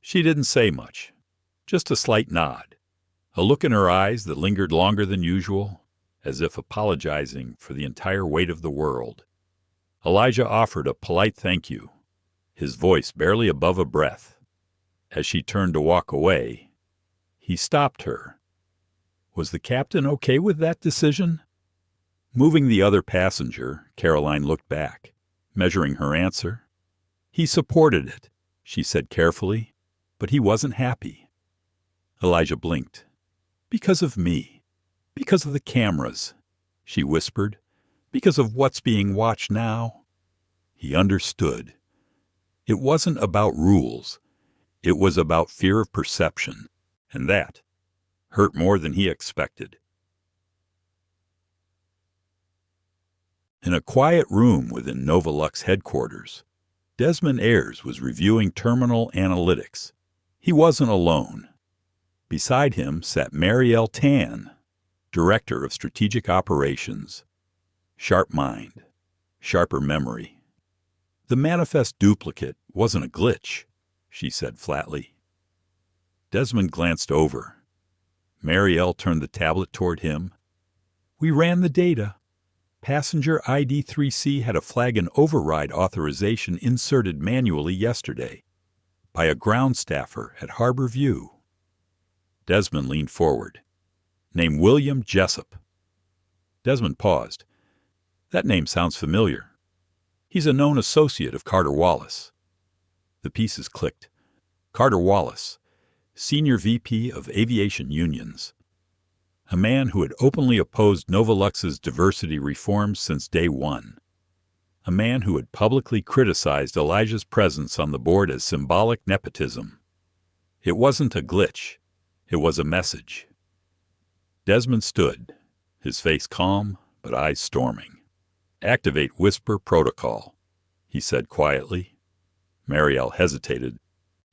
She didn't say much, just a slight nod, a look in her eyes that lingered longer than usual, as if apologizing for the entire weight of the world. Elijah offered a polite thank you, his voice barely above a breath. As she turned to walk away, he stopped her. Was the captain okay with that decision? Moving the other passenger, Caroline looked back, measuring her answer. He supported it, she said carefully, but he wasn't happy. Elijah blinked. Because of me. Because of the cameras, she whispered. Because of what's being watched now. He understood. It wasn't about rules. It was about fear of perception, and that hurt more than he expected. In a quiet room within NovaLux headquarters, Desmond Ayers was reviewing terminal analytics. He wasn't alone. Beside him sat Marielle Tan, Director of Strategic Operations. Sharp mind, sharper memory. The manifest duplicate wasn't a glitch, she said flatly. Desmond glanced over. Marielle turned the tablet toward him. We ran the data. Passenger ID 3C had a flag and override authorization inserted manually yesterday by a ground staffer at Harbor View. Desmond leaned forward. Name William Jessup. Desmond paused. That name sounds familiar. He's a known associate of Carter Wallace. The pieces clicked. Carter Wallace, Senior VP of Aviation Unions. A man who had openly opposed NovaLux's diversity reforms since day one. A man who had publicly criticized Elijah's presence on the board as symbolic nepotism. It wasn't a glitch. It was a message. Desmond stood, his face calm but eyes storming. Activate Whisper Protocol, he said quietly. Marielle hesitated.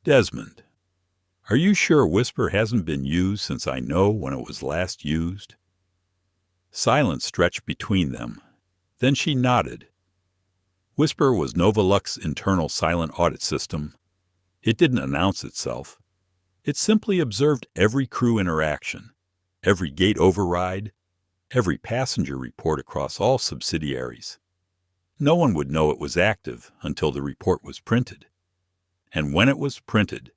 Desmond, are you sure Whisper hasn't been used since I know when it was last used? Silence stretched between them. Then she nodded. Whisper was NovaLux's internal silent audit system. It didn't announce itself. It simply observed every crew interaction, every gate override, every passenger report across all subsidiaries. No one would know it was active until the report was printed. And when it was printed,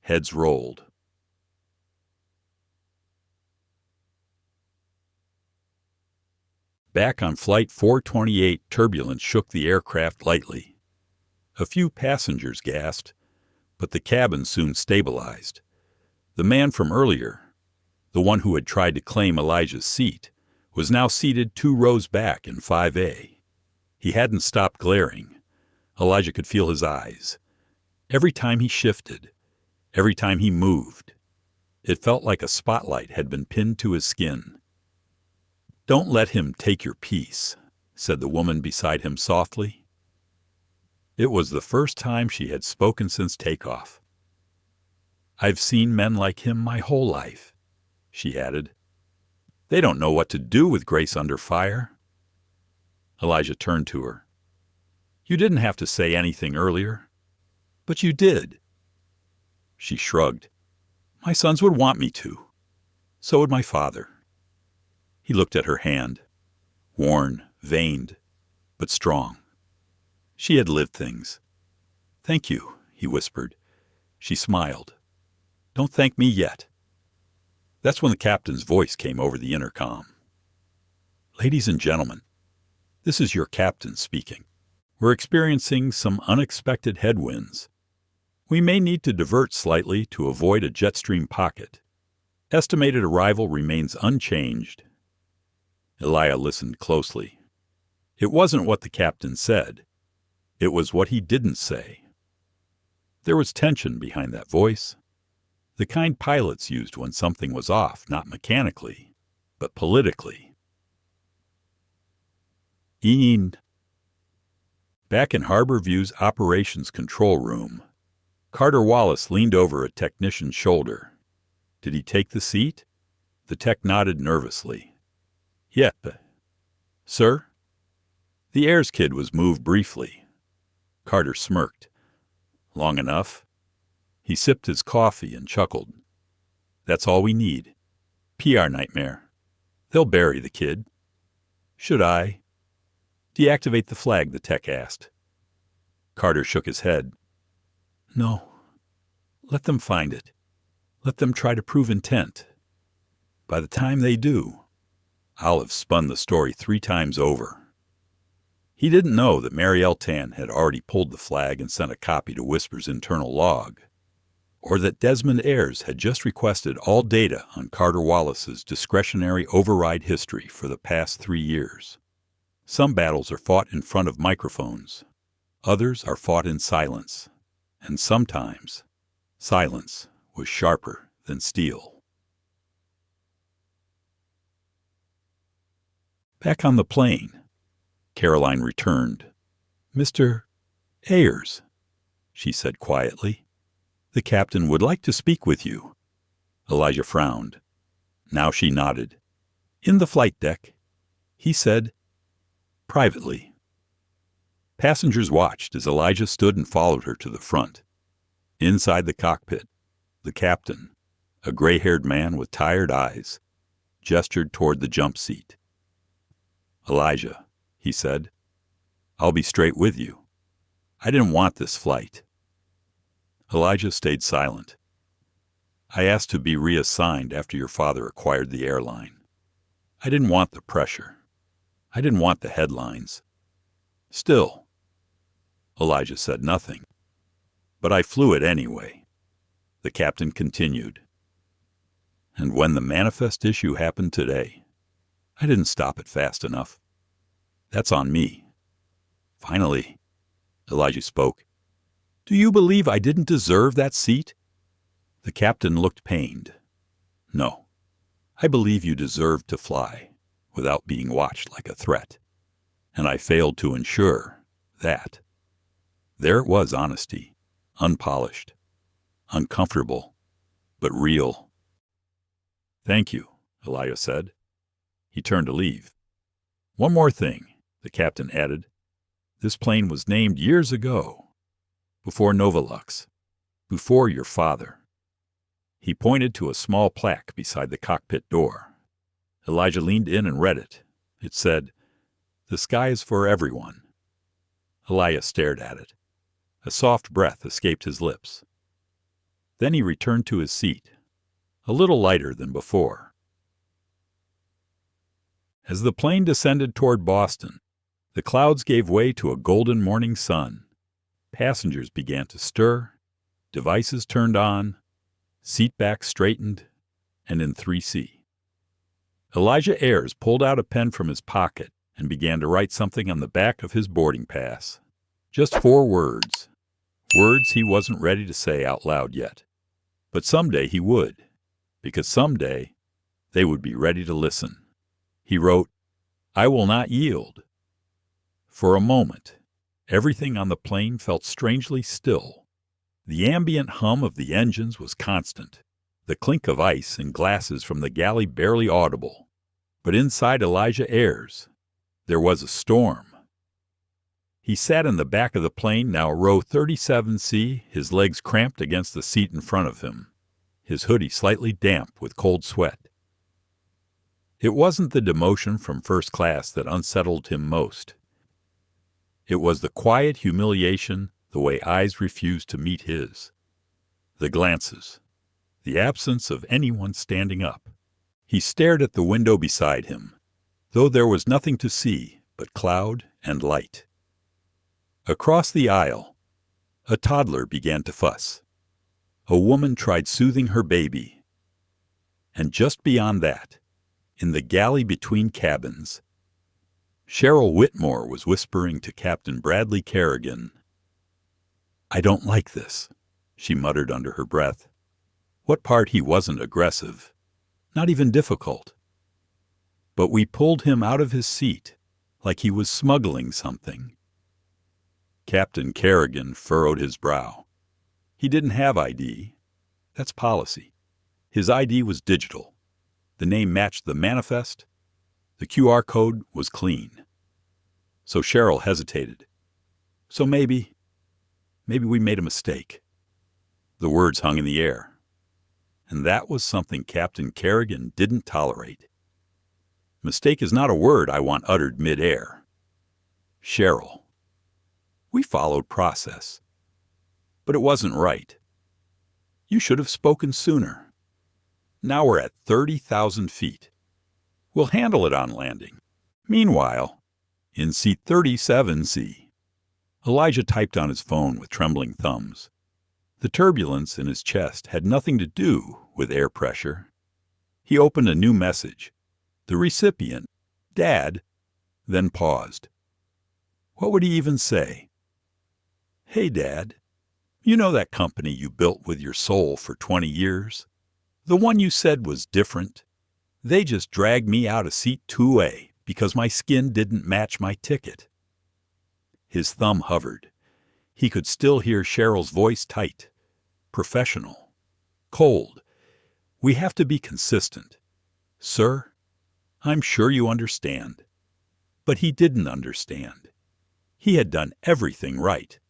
heads rolled. Back on Flight 428, turbulence shook the aircraft lightly. A few passengers gasped, but the cabin soon stabilized. The man from earlier, the one who had tried to claim Elijah's seat, was now seated 2 rows back in 5A. He hadn't stopped glaring. Elijah could feel his eyes. Every time he shifted, every time he moved, it felt like a spotlight had been pinned to his skin. Don't let him take your peace, said the woman beside him softly. It was the first time she had spoken since takeoff. I've seen men like him my whole life, she added. They don't know what to do with grace under fire. Elijah turned to her. You didn't have to say anything earlier, but you did. She shrugged. My sons would want me to. So would my father. He looked at her hand, worn, veined, but strong. She had lived things. Thank you, he whispered. She smiled. Don't thank me yet. That's when the captain's voice came over the intercom. Ladies and gentlemen, this is your captain speaking. We're experiencing some unexpected headwinds. We may need to divert slightly to avoid a jet stream pocket. Estimated arrival remains unchanged. Elijah listened closely. It wasn't what the captain said. It was what he didn't say. There was tension behind that voice. The kind pilots used when something was off, not mechanically, but politically. Back in Harbor View's operations control room, Carter Wallace leaned over a technician's shoulder. Did he take the seat? The tech nodded nervously. Yep. Sir? The Ayers kid was moved briefly. Carter smirked. Long enough. He sipped his coffee and chuckled. That's all we need. PR nightmare. They'll bury the kid. Should I? Deactivate the flag, the tech asked. Carter shook his head. No. Let them find it. Let them try to prove intent. By the time they do, Olive spun the story 3 times over. He didn't know that Mary L. Tan had already pulled the flag and sent a copy to Whisper's internal log, or that Desmond Ayers had just requested all data on Carter Wallace's discretionary override history for the past 3 years. Some battles are fought in front of microphones. Others are fought in silence. And sometimes, silence was sharper than steel. Back on the plane, Caroline returned. "Mr. Ayers," she said quietly. "The captain would like to speak with you." Elijah frowned. Now she nodded. "In the flight deck," he said, "privately." Passengers watched as Elijah stood and followed her to the front. Inside the cockpit, the captain, a gray-haired man with tired eyes, gestured toward the jump seat. "Elijah," he said, "I'll be straight with you. I didn't want this flight." Elijah stayed silent. "I asked to be reassigned after your father acquired the airline. I didn't want the pressure. I didn't want the headlines. Still," Elijah said nothing, "but I flew it anyway." The captain continued. "And when the manifest issue happened today, I didn't stop it fast enough. That's on me." "Finally," Elijah spoke, "do you believe I didn't deserve that seat?" The captain looked pained. "No, I believe you deserved to fly without being watched like a threat, and I failed to ensure that." There it was, honesty, unpolished, uncomfortable, but real. "Thank you," Elijah said. He turned to leave. "One more thing," the captain added. "This plane was named years ago, before NovaLux, before your father." He pointed to a small plaque beside the cockpit door. Elijah leaned in and read it. It said, "The sky is for everyone." Elijah stared at it. A soft breath escaped his lips. Then he returned to his seat, a little lighter than before. As the plane descended toward Boston, the clouds gave way to a golden morning sun. Passengers began to stir, devices turned on, seatbacks straightened, and in 3C. Elijah Ayers pulled out a pen from his pocket and began to write something on the back of his boarding pass. Just 4 words. Words he wasn't ready to say out loud yet. But someday he would, because someday they would be ready to listen. He wrote, "I will not yield." For a moment, everything on the plane felt strangely still. The ambient hum of the engines was constant, the clink of ice and glasses from the galley barely audible. But inside Elijah Ayers, there was a storm. He sat in the back of the plane, now row 37C, his legs cramped against the seat in front of him, his hoodie slightly damp with cold sweat. It wasn't the demotion from first class that unsettled him most. It was the quiet humiliation, the way eyes refused to meet his. The glances, the absence of anyone standing up. He stared at the window beside him, though there was nothing to see but cloud and light. Across the aisle, a toddler began to fuss. A woman tried soothing her baby. And just beyond that, in the galley between cabins, Cheryl Whitmore was whispering to Captain Bradley Kerrigan. "I don't like this," she muttered under her breath. What part he wasn't aggressive, not even difficult. But we pulled him out of his seat like he was smuggling something. Captain Kerrigan furrowed his brow. He didn't have ID. That's policy. His ID was digital. The name matched the manifest. The QR code was clean. So Cheryl hesitated. "So maybe we made a mistake." The words hung in the air. And that was something Captain Kerrigan didn't tolerate. Mistake is not a word I want uttered mid-air. Cheryl. We followed process. But it wasn't right. You should have spoken sooner. Now we're at 30,000 feet. We'll handle it on landing. Meanwhile, in seat 37C, Elijah typed on his phone with trembling thumbs. The turbulence in his chest had nothing to do with air pressure. He opened a new message. The recipient, Dad, then paused. What would he even say? Hey, Dad, you know that company you built with your soul for 20 years? The one you said was different? They just dragged me out of seat 2A because my skin didn't match my ticket. His thumb hovered. He could still hear Cheryl's voice tight, professional, cold. We have to be consistent. Sir, I'm sure you understand. But he didn't understand. He had done everything right.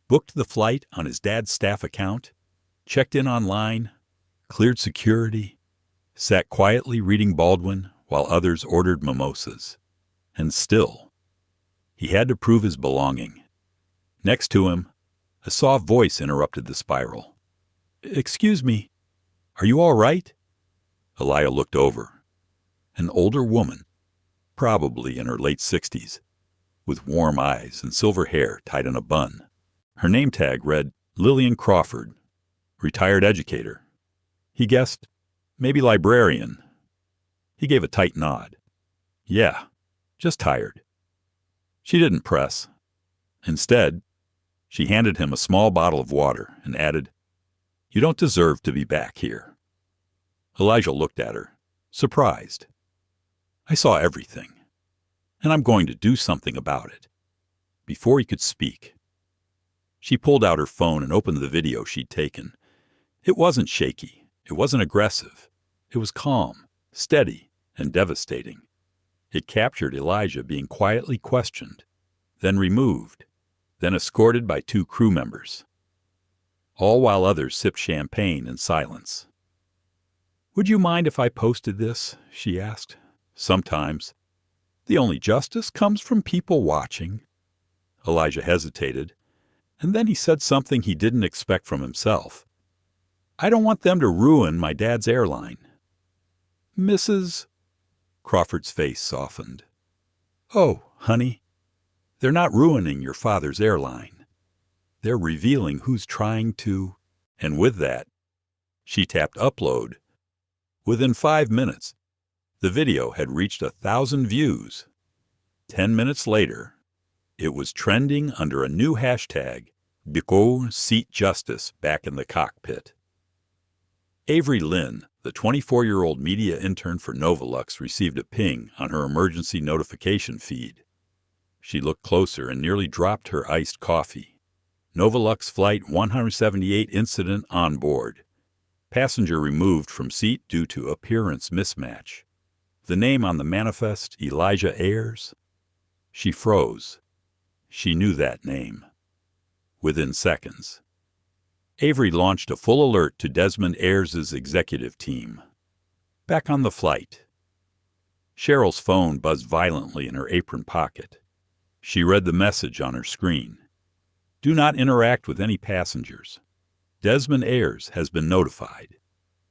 Booked the flight on his dad's staff account, checked in online, cleared security, sat quietly reading Baldwin while others ordered mimosas. And still, he had to prove his belonging. Next to him, a soft voice interrupted the spiral. Excuse me, are you all right? Elijah looked over. An older woman, probably in her late 60s, with warm eyes and silver hair tied in a bun. Her name tag read Lillian Crawford, retired educator. He guessed, maybe librarian. He gave a tight nod. Yeah, just tired. She didn't press. Instead, she handed him a small bottle of water and added, You don't deserve to be back here. Elijah looked at her, surprised. I saw everything, and I'm going to do something about it. Before he could speak, she pulled out her phone and opened the video she'd taken. It wasn't shaky. It wasn't aggressive. It was calm, steady, and devastating. It captured Elijah being quietly questioned, then removed, then escorted by 2 crew members, all while others sipped champagne in silence. Would you mind if I posted this? She asked. Sometimes. The only justice comes from people watching. Elijah hesitated, and then he said something he didn't expect from himself. I don't want them to ruin my dad's airline. Mrs. Crawford's face softened. Oh, honey, they're not ruining your father's airline. They're revealing who's trying to, and with that, she tapped upload. Within 5 minutes, the video had reached 1,000 views. 10 minutes later, it was trending under a new hashtag, Because Seat Justice back in the cockpit. Avery Lynn, the 24-year-old media intern for NovaLux, received a ping on her emergency notification feed. She looked closer and nearly dropped her iced coffee. NovaLux Flight 178 incident on board. Passenger removed from seat due to appearance mismatch. The name on the manifest, Elijah Ayers? She froze. She knew that name. Within seconds, Avery launched a full alert to Desmond Ayers' executive team. Back on the flight. Cheryl's phone buzzed violently in her apron pocket. She read the message on her screen. Do not interact with any passengers. Desmond Ayers has been notified.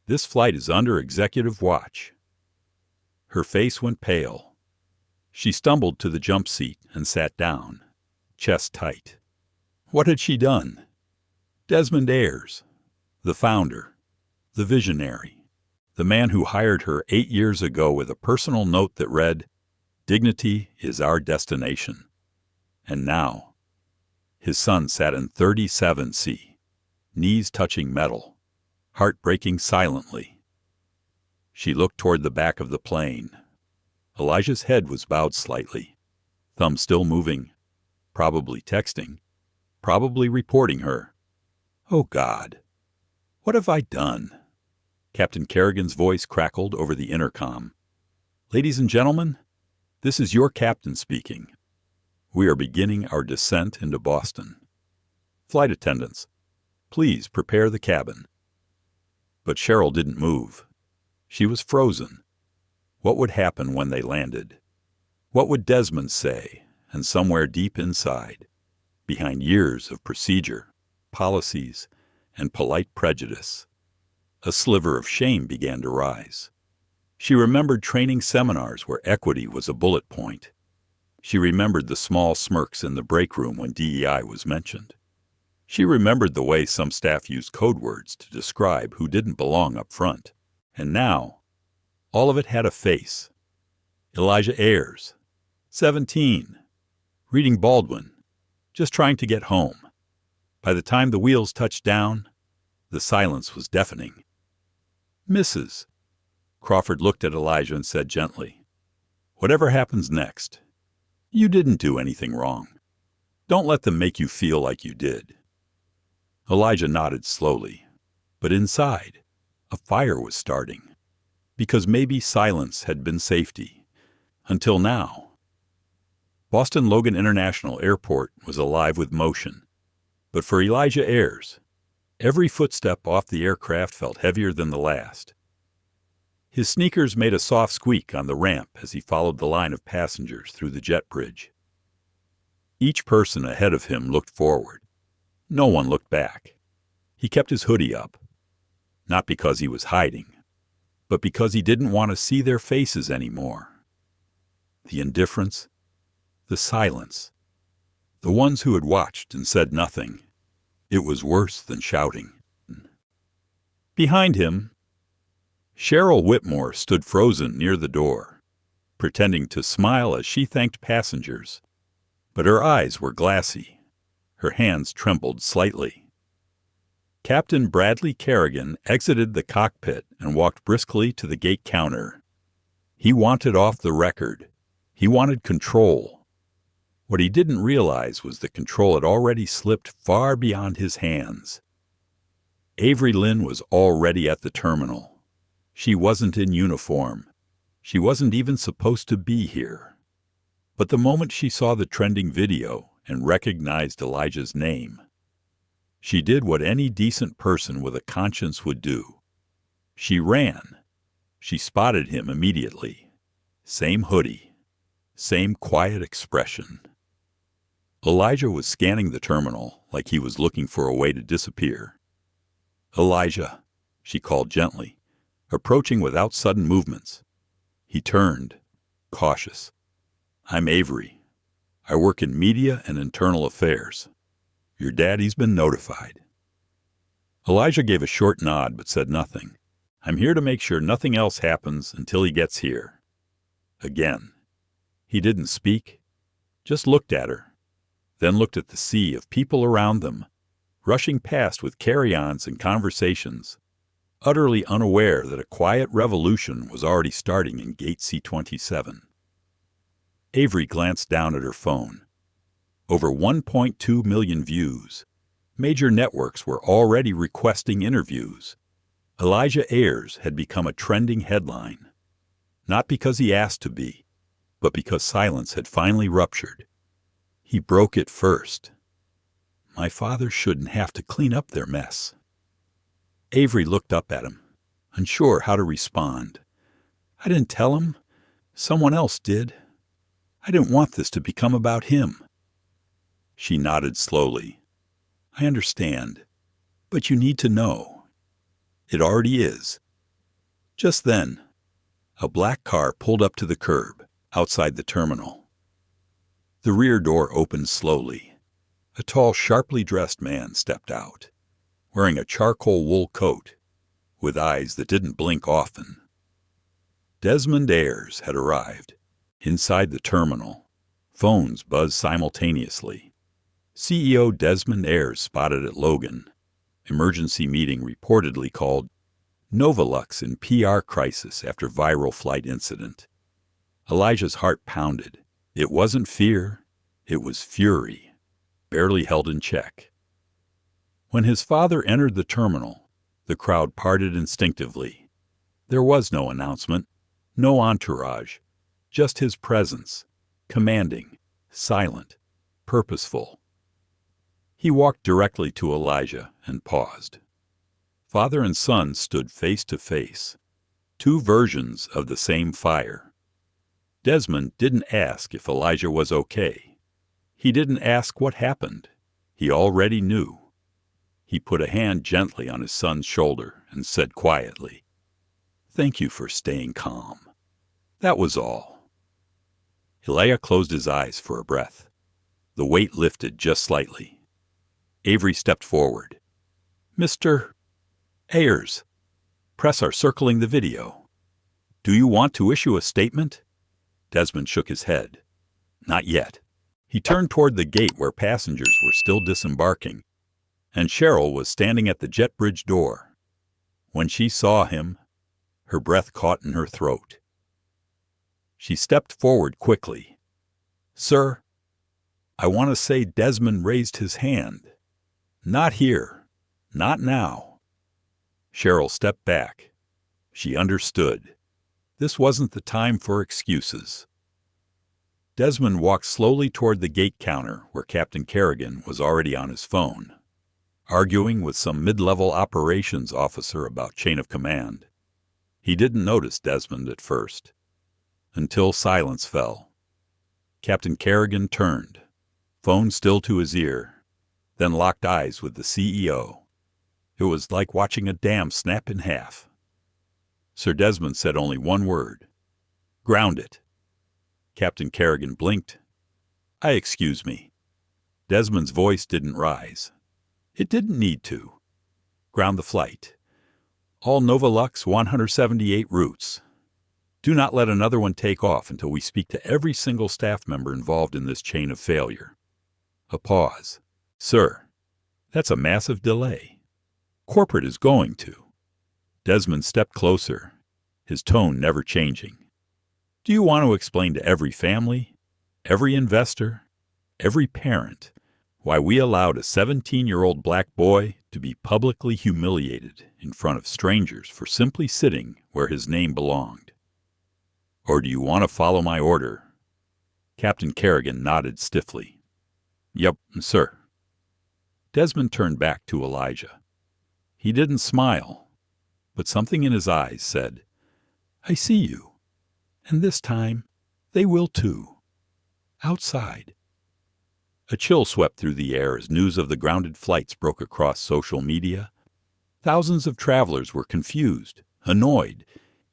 This flight is under executive watch. Her face went pale. She stumbled to the jump seat and sat down, chest tight. What had she done? Desmond Ayers, the founder, the visionary, the man who hired her 8 years ago with a personal note that read, Dignity is our destination. And now, his son sat in 37C, knees touching metal, heart breaking silently. She looked toward the back of the plane. Elijah's head was bowed slightly, thumb still moving, probably texting, probably reporting her. Oh, God, what have I done? Captain Kerrigan's voice crackled over the intercom. Ladies and gentlemen, this is your captain speaking. We are beginning our descent into Boston. Flight attendants, please prepare the cabin. But Cheryl didn't move. She was frozen. What would happen when they landed? What would Desmond say? And somewhere deep inside, behind years of procedure, policies, and polite prejudice, a sliver of shame began to rise. She remembered training seminars where equity was a bullet point. She remembered the small smirks in the break room when DEI was mentioned. She remembered the way some staff used code words to describe who didn't belong up front. And now, all of it had a face. Elijah Ayers, 17, reading Baldwin, just trying to get home. By the time the wheels touched down, the silence was deafening. "Mrs." Crawford looked at Elijah and said gently, "Whatever happens next, you didn't do anything wrong. Don't let them make you feel like you did." Elijah nodded slowly, but inside, a fire was starting, because maybe silence had been safety, until now. Boston Logan International Airport was alive with motion, but for Elijah Ayers, every footstep off the aircraft felt heavier than the last. His sneakers made a soft squeak on the ramp as he followed the line of passengers through the jet bridge. Each person ahead of him looked forward. No one looked back. He kept his hoodie up, not because he was hiding, but because he didn't want to see their faces anymore. The indifference, the silence, the ones who had watched and said nothing. It was worse than shouting. Behind him, Cheryl Whitmore stood frozen near the door, pretending to smile as she thanked passengers, but her eyes were glassy. Her hands trembled slightly. Captain Bradley Kerrigan exited the cockpit and walked briskly to the gate counter. He wanted off the record. He wanted control. What he didn't realize was that control had already slipped far beyond his hands. Avery Lynn was already at the terminal. She wasn't in uniform. She wasn't even supposed to be here. But the moment she saw the trending video and recognized Elijah's name, she did what any decent person with a conscience would do. She ran. She spotted him immediately. Same hoodie. Same quiet expression. Elijah was scanning the terminal like he was looking for a way to disappear. "Elijah," she called gently, approaching without sudden movements. He turned, cautious. "I'm Avery. I work in media and internal affairs. Your daddy's been notified." Elijah gave a short nod but said nothing. "I'm here to make sure nothing else happens until he gets here." Again. He didn't speak, just looked at her, then looked at the sea of people around them, rushing past with carry-ons and conversations, utterly unaware that a quiet revolution was already starting in Gate C-27. Avery glanced down at her phone. Over 1.2 million views. Major networks were already requesting interviews. Elijah Ayers had become a trending headline, not because he asked to be, but because silence had finally ruptured. He broke it first. "My father shouldn't have to clean up their mess." Avery looked up at him, unsure how to respond. "I didn't tell him. Someone else did. I didn't want this to become about him." She nodded slowly. "I understand, but you need to know. It already is." Just then, a black car pulled up to the curb outside the terminal. The rear door opened slowly. A tall, sharply dressed man stepped out, wearing a charcoal wool coat, with eyes that didn't blink often. Desmond Ayers had arrived. Inside the terminal, phones buzzed simultaneously. CEO Desmond Ayers spotted at Logan. Emergency meeting reportedly called NovaLux in PR crisis after viral flight incident. Elijah's heart pounded. It wasn't fear, it was fury, barely held in check. When his father entered the terminal, the crowd parted instinctively. There was no announcement, no entourage, just his presence, commanding, silent, purposeful. He walked directly to Elijah and paused. Father and son stood face to face, two versions of the same fire. Desmond didn't ask if Elijah was okay. He didn't ask what happened. He already knew. He put a hand gently on his son's shoulder and said quietly, Thank you for staying calm. That was all. Elijah closed his eyes for a breath. The weight lifted just slightly. Avery stepped forward. Mr. Ayers, press are circling the video. Do you want to issue a statement? Desmond shook his head. Not yet. He turned toward the gate where passengers were still disembarking, and Cheryl was standing at the jet bridge door. When she saw him, her breath caught in her throat. She stepped forward quickly. Sir, I want to say Desmond raised his hand. Not here. Not now. Cheryl stepped back. She understood. This wasn't the time for excuses. Desmond walked slowly toward the gate counter where Captain Kerrigan was already on his phone, arguing with some mid-level operations officer about chain of command. He didn't notice Desmond at first, until silence fell. Captain Kerrigan turned, phone still to his ear, then locked eyes with the CEO. It was like watching a dam snap in half. Sir Desmond said only one word. Ground it. Captain Kerrigan blinked. Excuse me. Desmond's voice didn't rise. It didn't need to. Ground the flight. All NovaLux 178 routes. Do not let another one take off until we speak to every single staff member involved in this chain of failure. A pause. Sir, that's a massive delay. Corporate is going to. Desmond stepped closer, his tone never changing. Do you want to explain to every family, every investor, every parent, why we allowed a 17-year-old black boy to be publicly humiliated in front of strangers for simply sitting where his name belonged? Or do you want to follow my order? Captain Kerrigan nodded stiffly. Yep, sir. Desmond turned back to Elijah. He didn't smile, but something in his eyes said, I see you. And this time, they will too. Outside. A chill swept through the air as news of the grounded flights broke across social media. Thousands of travelers were confused, annoyed,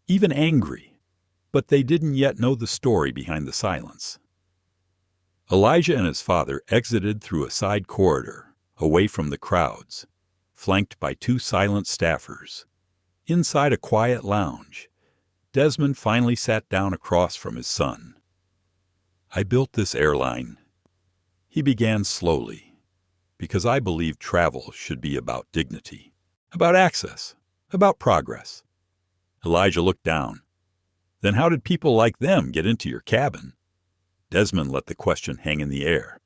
even angry, but they didn't yet know the story behind the silence. Elijah and his father exited through a side corridor, away from the crowds, flanked by two silent staffers. Inside a quiet lounge, Desmond finally sat down across from his son. I built this airline, he began slowly, because I believe travel should be about dignity, about access, about progress. Elijah looked down. Then how did people like them get into your cabin? Desmond let the question hang in the air.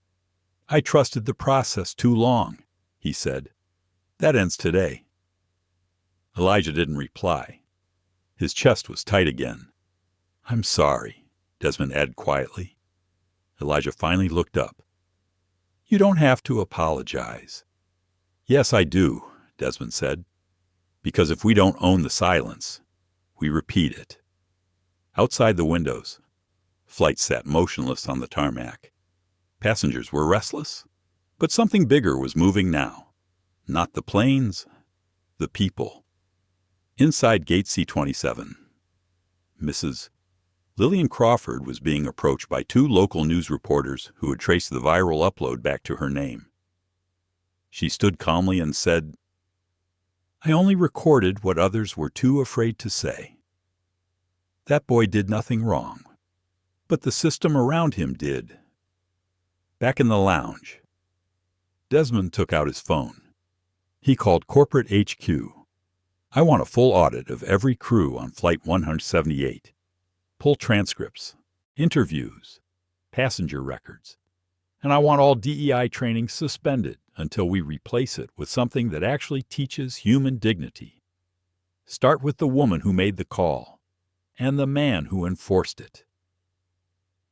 I trusted the process too long, he said. That ends today. Elijah didn't reply. His chest was tight again. I'm sorry, Desmond added quietly. Elijah finally looked up. You don't have to apologize. Yes, I do, Desmond said. Because if we don't own the silence, we repeat it. Outside the windows, flights sat motionless on the tarmac. Passengers were restless, but something bigger was moving now. Not the planes, the people. Inside gate C-27, Mrs. Lillian Crawford was being approached by two local news reporters who had traced the viral upload back to her name. She stood calmly and said, I only recorded what others were too afraid to say. That boy did nothing wrong, but the system around him did. Back in the lounge, Desmond took out his phone. He called corporate HQ. I want a full audit of every crew on Flight 178. Pull transcripts, interviews, passenger records. And I want all DEI training suspended until we replace it with something that actually teaches human dignity. Start with the woman who made the call and the man who enforced it.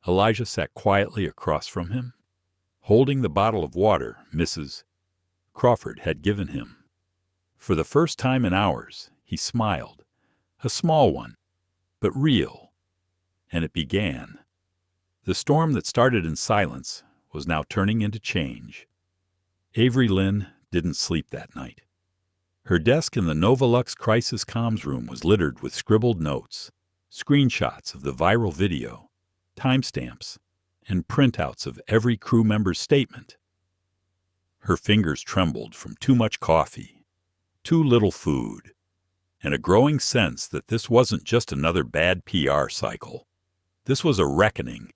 Elijah sat quietly across from him, holding the bottle of water Mrs. Crawford had given him. For the first time in hours, he smiled, a small one, but real, and it began. The storm that started in silence was now turning into change. Avery Lynn didn't sleep that night. Her desk in the NovaLux crisis comms room was littered with scribbled notes, screenshots of the viral video, timestamps, and printouts of every crew member's statement. Her fingers trembled from too much coffee, too little food, and a growing sense that this wasn't just another bad PR cycle. This was a reckoning.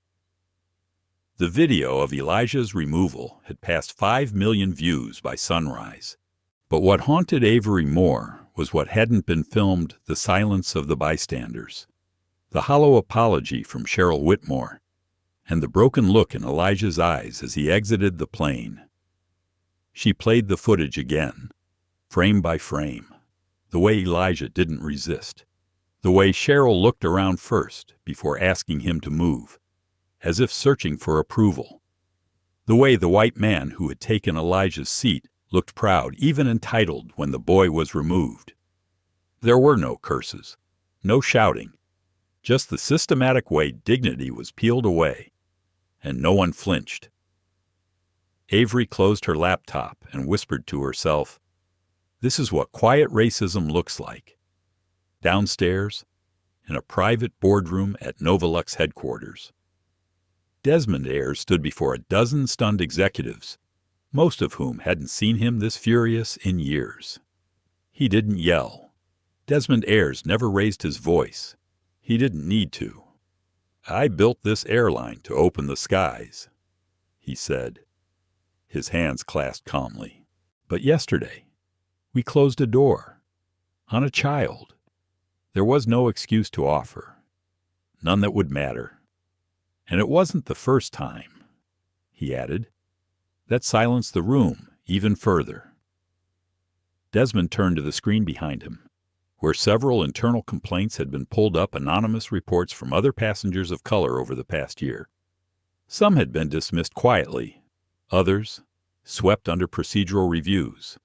The video of Elijah's removal had passed 5 million views by sunrise. But what haunted Avery more was what hadn't been filmed: the silence of the bystanders, the hollow apology from Cheryl Whitmore, and the broken look in Elijah's eyes as he exited the plane. She played the footage again, frame by frame, the way Elijah didn't resist, the way Cheryl looked around first before asking him to move, as if searching for approval, the way the white man who had taken Elijah's seat looked proud, even entitled, when the boy was removed. There were no curses, no shouting, just the systematic way dignity was peeled away, and no one flinched. Avery closed her laptop and whispered to herself, "This is what quiet racism looks like." Downstairs, in a private boardroom at NovaLux headquarters, Desmond Ayers stood before a dozen stunned executives, most of whom hadn't seen him this furious in years. He didn't yell. Desmond Ayers never raised his voice. He didn't need to. "I built this airline to open the skies," he said, his hands clasped calmly. "But yesterday, we closed a door on a child. There was no excuse to offer, none that would matter. And it wasn't the first time," he added. That silenced the room even further. Desmond turned to the screen behind him, where several internal complaints had been pulled up, anonymous reports from other passengers of color over the past year. Some had been dismissed quietly, others swept under procedural reviews.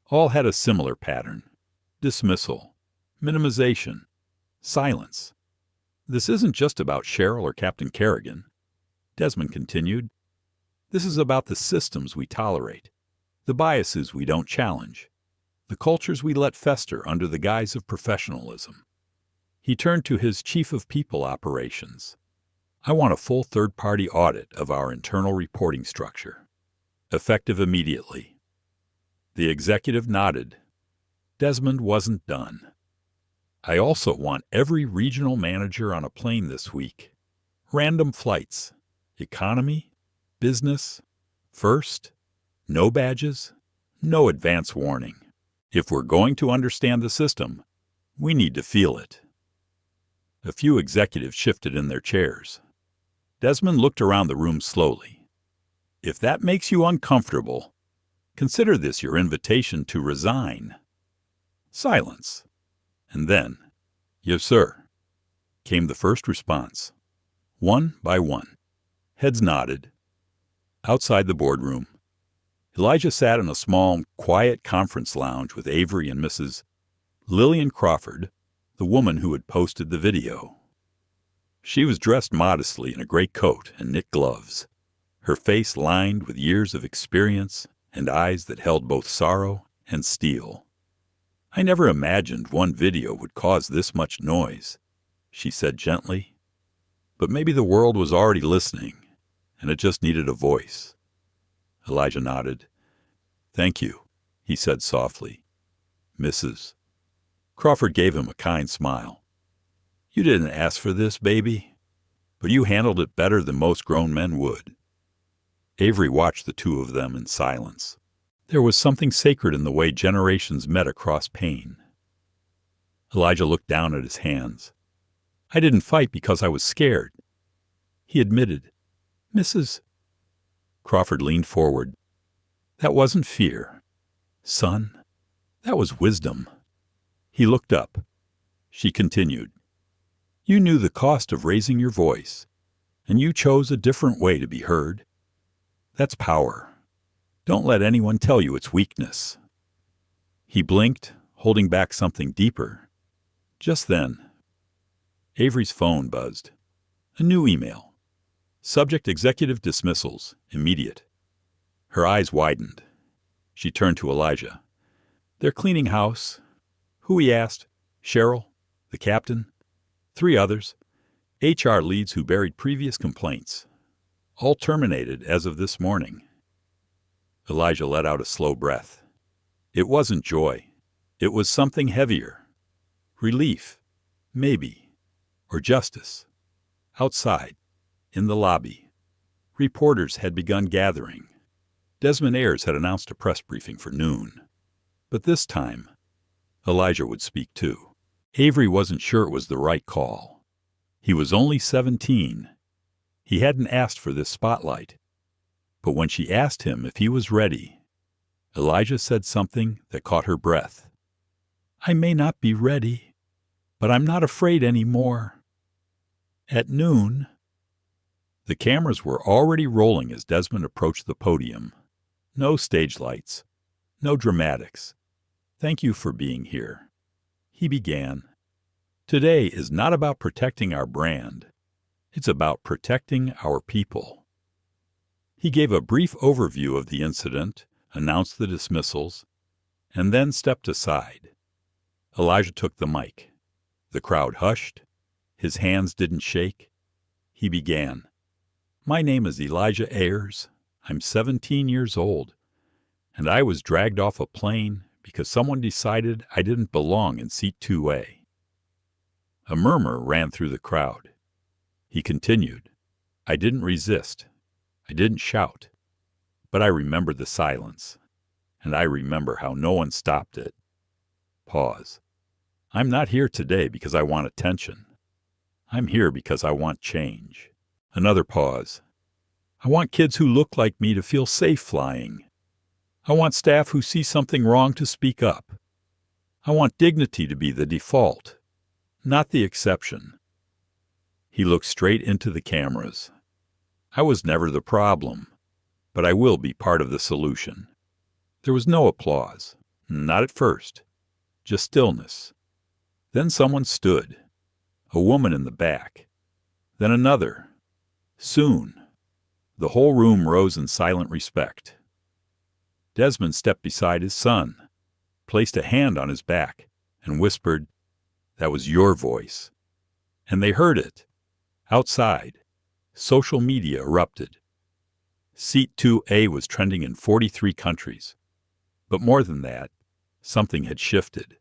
All had a similar pattern: dismissal, minimization, silence. "This isn't just about Cheryl or Captain Kerrigan," Desmond continued. "This is about the systems we tolerate, the biases we don't challenge, the cultures we let fester under the guise of professionalism." He turned to his chief of people operations. "I want a full third-party audit of our internal reporting structure, effective immediately." The executive nodded. Desmond wasn't done. "I also want every regional manager on a plane this week. Random flights, economy, business, first, no badges, no advance warning. If we're going to understand the system, we need to feel it." A few executives shifted in their chairs. Desmond looked around the room slowly. "If that makes you uncomfortable, consider this your invitation to resign." Silence. And then, "Yes, sir," came the first response. One by one, heads nodded. Outside the boardroom, Elijah sat in a small, quiet conference lounge with Avery and Mrs. Lillian Crawford, the woman who had posted the video. She was dressed modestly in a gray coat and knit gloves, her face lined with years of experience and eyes that held both sorrow and steel. "I never imagined one video would cause this much noise," she said gently. "But maybe the world was already listening, and it just needed a voice." Elijah nodded. "Thank you," he said softly. "Mrs." Crawford gave him a kind smile. "You didn't ask for this, baby, but you handled it better than most grown men would." Avery watched the two of them in silence. There was something sacred in the way generations met across pain. Elijah looked down at his hands. "I didn't fight because I was scared," he admitted. "Mrs." Crawford leaned forward. "That wasn't fear, son. That was wisdom." He looked up. She continued. "You knew the cost of raising your voice, and you chose a different way to be heard. That's power. Don't let anyone tell you it's weakness." He blinked, holding back something deeper. Just then, Avery's phone buzzed. A new email. Subject: executive dismissals, immediate. Her eyes widened. She turned to Elijah. They're cleaning house. Who, he asked. Cheryl, the captain, 3 others, HR leads who buried previous complaints. All terminated as of this morning. Elijah let out a slow breath. It wasn't joy. It was something heavier. Relief, maybe, or justice. Outside, in the lobby, reporters had begun gathering. Desmond Ayers had announced a press briefing for noon. But this time, Elijah would speak too. Avery wasn't sure it was the right call. He was only 17. He hadn't asked for this spotlight. But when she asked him if he was ready, Elijah said something that caught her breath. I may not be ready, but I'm not afraid anymore. At noon, the cameras were already rolling as Desmond approached the podium. No stage lights, no dramatics. Thank you for being here. He began. Today is not about protecting our brand. It's about protecting our people. He gave a brief overview of the incident, announced the dismissals, and then stepped aside. Elijah took the mic. The crowd hushed. His hands didn't shake. He began. My name is Elijah Ayers. I'm 17 years old, and I was dragged off a plane because someone decided I didn't belong in seat 2A. A murmur ran through the crowd. He continued. I didn't resist. I didn't shout. But I remember the silence, and I remember how no one stopped it. Pause. I'm not here today because I want attention. I'm here because I want change. Another pause. I want kids who look like me to feel safe flying. I want staff who see something wrong to speak up. I want dignity to be the default, not the exception. He looked straight into the cameras. I was never the problem, but I will be part of the solution. There was no applause, not at first, just stillness. Then someone stood, a woman in the back, then another. Soon, the whole room rose in silent respect. Desmond stepped beside his son, placed a hand on his back, and whispered, That was your voice. And they heard it. Outside, social media erupted. Seat 2A was trending in 43 countries. But more than that, something had shifted.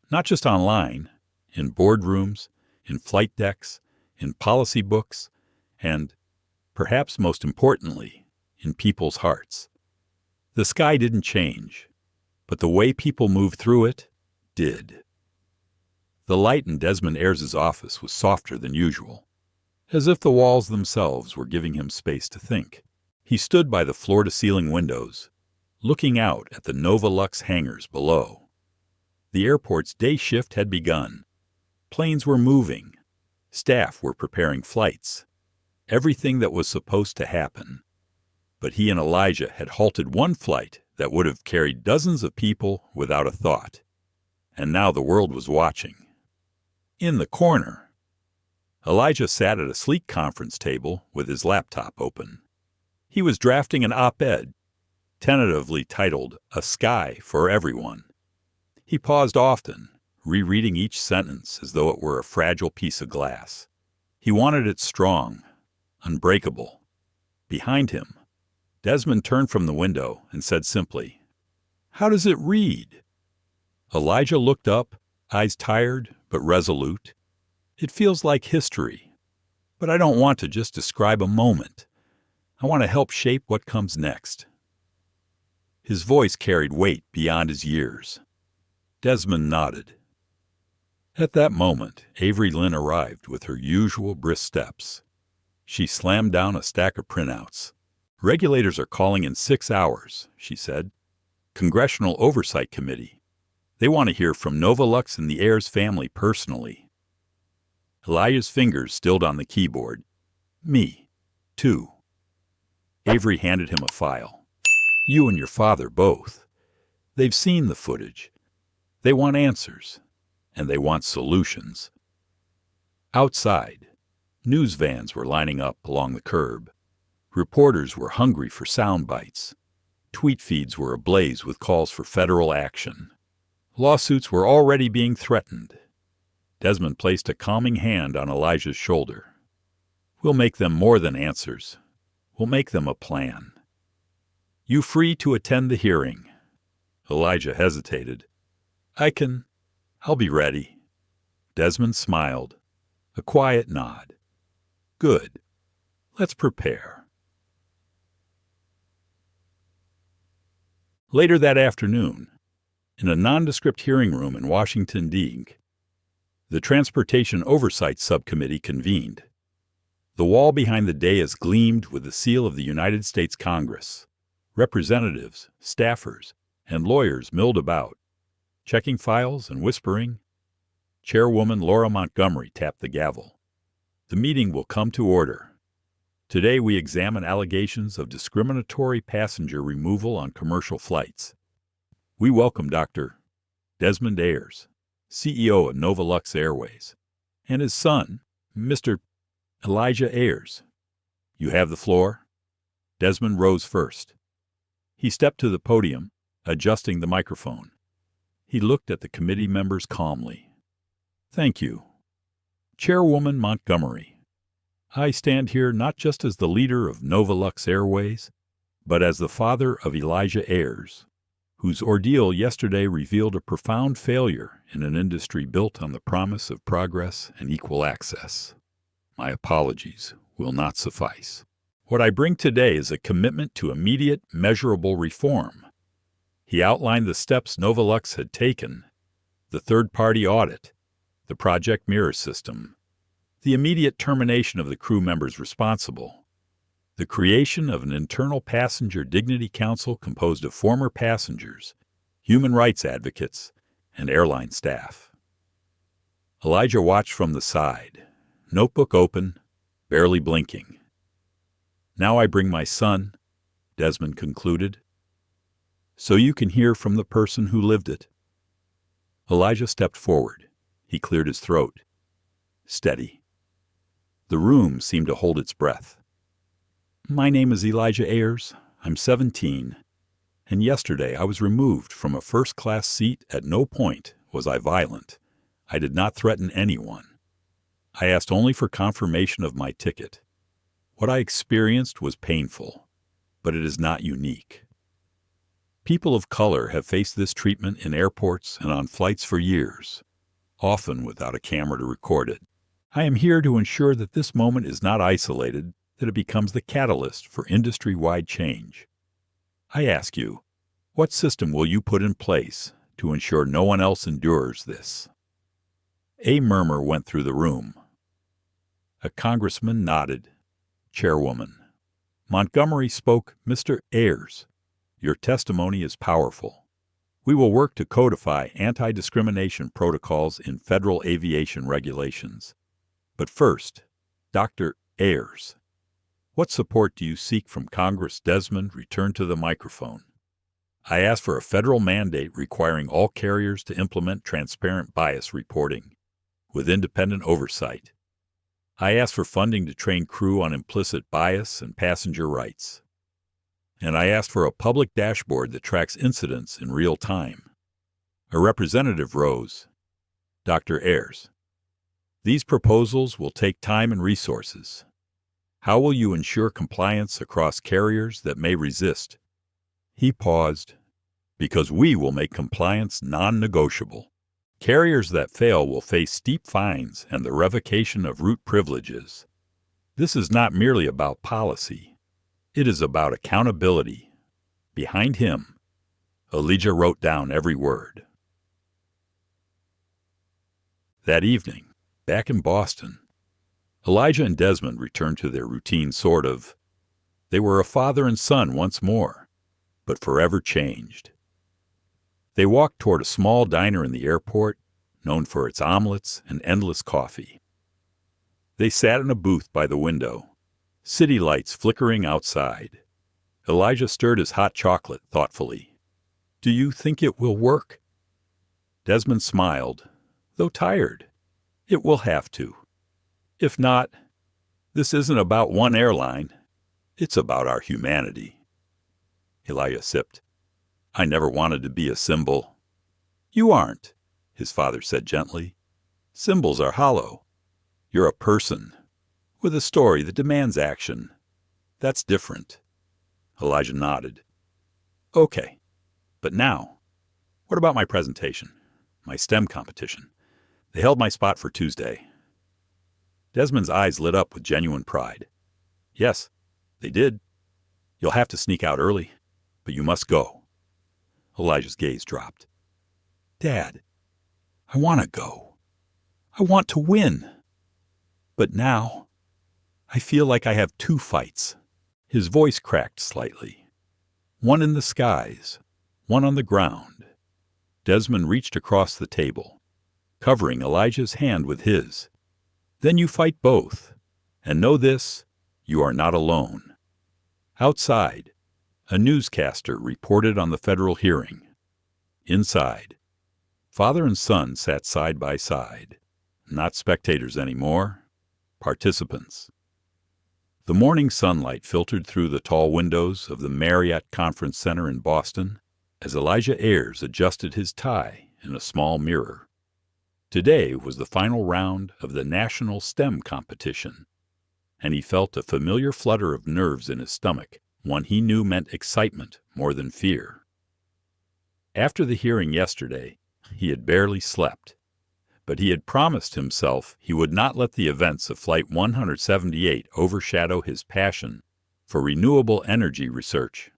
Not just online, in boardrooms, in flight decks, in policy books, and, perhaps most importantly, in people's hearts. The sky didn't change, but the way people moved through it did. The light in Desmond Ayers' office was softer than usual, as if the walls themselves were giving him space to think. He stood by the floor-to-ceiling windows, looking out at the NovaLux hangars below. The airport's day shift had begun. Planes were moving. Staff were preparing flights. Everything that was supposed to happen. But he and Elijah had halted one flight that would have carried dozens of people without a thought. And now the world was watching. In the corner, Elijah sat at a sleek conference table with his laptop open. He was drafting an op-ed, tentatively titled, A Sky for Everyone. He paused often, rereading each sentence as though it were a fragile piece of glass. He wanted it strong, unbreakable. Behind him, Desmond turned from the window and said simply, How does it read? Elijah looked up, eyes tired but resolute. It feels like history, but I don't want to just describe a moment. I want to help shape what comes next. His voice carried weight beyond his years. Desmond nodded. At that moment, Avery Lynn arrived with her usual brisk steps. She slammed down a stack of printouts. Regulators are calling in 6 hours, she said. Congressional Oversight Committee. They want to hear from NovaLux and the Ayers family personally. Elijah's fingers stilled on the keyboard. Me, too. Avery handed him a file. You and your father both. They've seen the footage. They want answers, and they want solutions. Outside, news vans were lining up along the curb. Reporters were hungry for sound bites. Tweet feeds were ablaze with calls for federal action. Lawsuits were already being threatened. Desmond placed a calming hand on Elijah's shoulder. We'll make them more than answers. We'll make them a plan. You free to attend the hearing. Elijah hesitated. I'll be ready. Desmond smiled. A quiet nod. Good. Let's prepare. Later that afternoon, in a nondescript hearing room in Washington, D.C., the Transportation Oversight Subcommittee convened. The wall behind the dais gleamed with the seal of the United States Congress. Representatives, staffers, and lawyers milled about, checking files and whispering. Chairwoman Laura Montgomery tapped the gavel. The meeting will come to order. Today we examine allegations of discriminatory passenger removal on commercial flights. We welcome Dr. Desmond Ayers, CEO of NovaLux Airways, and his son, Mr. Elijah Ayers. You have the floor. Desmond rose first. He stepped to the podium, adjusting the microphone. He looked at the committee members calmly. Thank you. Chairwoman Montgomery, I stand here not just as the leader of NovaLux Airways, but as the father of Elijah Ayers, whose ordeal yesterday revealed a profound failure in an industry built on the promise of progress and equal access. My apologies will not suffice. What I bring today is a commitment to immediate, measurable reform. He outlined the steps NovaLux had taken: the third-party audit, the Project Mirror system, the immediate termination of the crew members responsible, the creation of an internal passenger dignity council composed of former passengers, human rights advocates, and airline staff. Elijah watched from the side, notebook open, barely blinking. Now I bring my son, Desmond concluded, so you can hear from the person who lived it. Elijah stepped forward. He cleared his throat. Steady. The room seemed to hold its breath. My name is Elijah Ayers. I'm 17, and yesterday I was removed from a first-class seat. At no point was I violent. I did not threaten anyone. I asked only for confirmation of my ticket. What I experienced was painful, but it is not unique. People of color have faced this treatment in airports and on flights for years, often without a camera to record it. I am here to ensure that this moment is not isolated, that it becomes the catalyst for industry-wide change. I ask you, what system will you put in place to ensure no one else endures this? A murmur went through the room. A congressman nodded. Chairwoman Montgomery spoke. Mr. Ayers, your testimony is powerful. We will work to codify anti-discrimination protocols in federal aviation regulations. But first, Dr. Ayers, what support do you seek from Congress? Desmond returned to the microphone. I ask for a federal mandate requiring all carriers to implement transparent bias reporting with independent oversight. I ask for funding to train crew on implicit bias and passenger rights. And I ask for a public dashboard that tracks incidents in real time. A representative rose. Dr. Ayers, these proposals will take time and resources. How will you ensure compliance across carriers that may resist? He paused. Because we will make compliance non-negotiable. Carriers that fail will face steep fines and the revocation of route privileges. This is not merely about policy. It is about accountability. Behind him, Elijah wrote down every word. That evening, back in Boston, Elijah and Desmond returned to their routine They were a father and son once more, but forever changed. They walked toward a small diner in the airport, known for its omelets and endless coffee. They sat in a booth by the window, city lights flickering outside. Elijah stirred his hot chocolate thoughtfully. Do you think it will work? Desmond smiled, though tired. It will have to. If not, this isn't about one airline. It's about our humanity. Elijah sipped. I never wanted to be a symbol. You aren't, his father said gently. Symbols are hollow. You're a person, with a story that demands action. That's different. Elijah nodded. Okay, but now, what about my presentation? My STEM competition? They held my spot for Tuesday. Desmond's eyes lit up with genuine pride. Yes, they did. You'll have to sneak out early, but you must go. Elijah's gaze dropped. Dad, I want to go. I want to win. But now, I feel like I have two fights. His voice cracked slightly. One in the skies, one on the ground. Desmond reached across the table, covering Elijah's hand with his. Then you fight both, and know this, you are not alone. Outside, a newscaster reported on the federal hearing. Inside, father and son sat side by side, not spectators anymore, participants. The morning sunlight filtered through the tall windows of the Marriott Conference Center in Boston as Elijah Ayers adjusted his tie in a small mirror. Today was the final round of the National STEM competition, and he felt a familiar flutter of nerves in his stomach, one he knew meant excitement more than fear. After the hearing yesterday, he had barely slept, but he had promised himself he would not let the events of Flight 178 overshadow his passion for renewable energy research.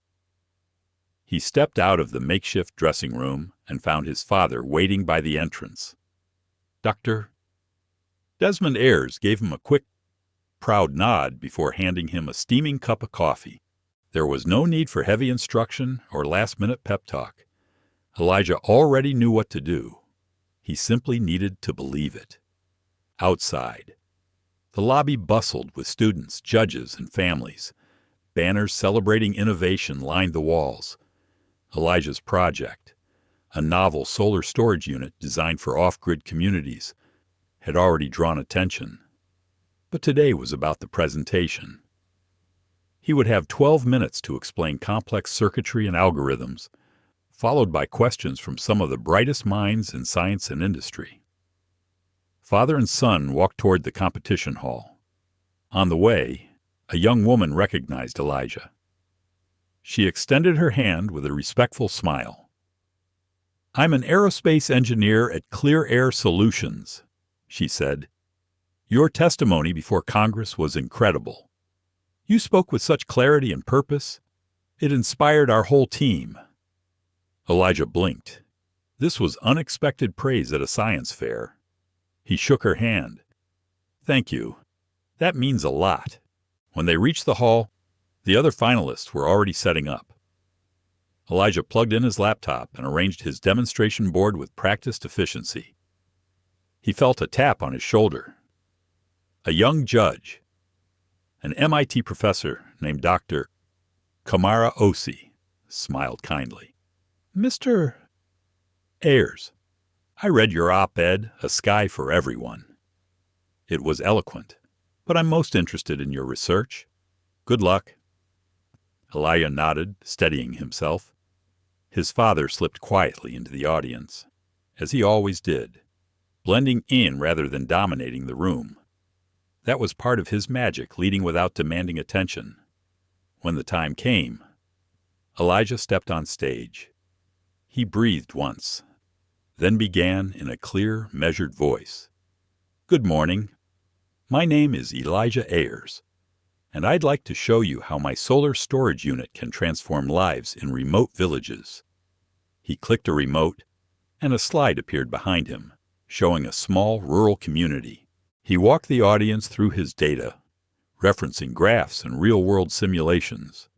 He stepped out of the makeshift dressing room and found his father waiting by the entrance. Dr. Desmond Ayers gave him a quick, proud nod before handing him a steaming cup of coffee. There was no need for heavy instruction or last-minute pep talk. Elijah already knew what to do. He simply needed to believe it. Outside, the lobby bustled with students, judges, and families. Banners celebrating innovation lined the walls. Elijah's project, a novel solar storage unit designed for off-grid communities, had already drawn attention. But today was about the presentation. He would have 12 minutes to explain complex circuitry and algorithms, followed by questions from some of the brightest minds in science and industry. Father and son walked toward the competition hall. On the way, a young woman recognized Elijah. She extended her hand with a respectful smile. "I'm an aerospace engineer at Clear Air Solutions," she said. "Your testimony before Congress was incredible. You spoke with such clarity and purpose. It inspired our whole team." Elijah blinked. This was unexpected praise at a science fair. He shook her hand. "Thank you. That means a lot." When they reached the hall, the other finalists were already setting up. Elijah plugged in his laptop and arranged his demonstration board with practiced efficiency. He felt a tap on his shoulder. A young judge, an MIT professor named Dr. Kamara Osi, smiled kindly. "Mr. Ayers, I read your op-ed, A Sky for Everyone. It was eloquent, but I'm most interested in your research. Good luck." Elijah nodded, steadying himself. His father slipped quietly into the audience, as he always did, blending in rather than dominating the room. That was part of his magic, leading without demanding attention. When the time came, Elijah stepped on stage. He breathed once, then began in a clear, measured voice. "Good morning. My name is Elijah Ayers, and I'd like to show you how my solar storage unit can transform lives in remote villages." He clicked a remote, and a slide appeared behind him, showing a small rural community. He walked the audience through his data, referencing graphs and real-world simulations.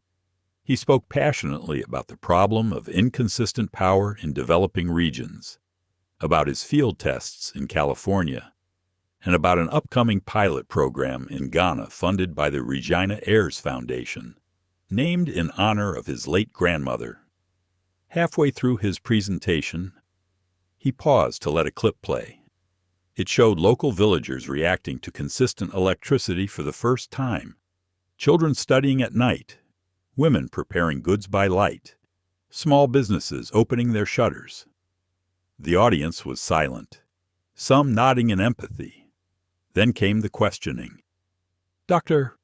He spoke passionately about the problem of inconsistent power in developing regions, about his field tests in California, and about an upcoming pilot program in Ghana funded by the Regina Ayers Foundation, named in honor of his late grandmother. Halfway through his presentation, he paused to let a clip play. It showed local villagers reacting to consistent electricity for the first time, children studying at night, women preparing goods by light, small businesses opening their shutters. The audience was silent, some nodding in empathy. Then came the questioning. "Doctor,"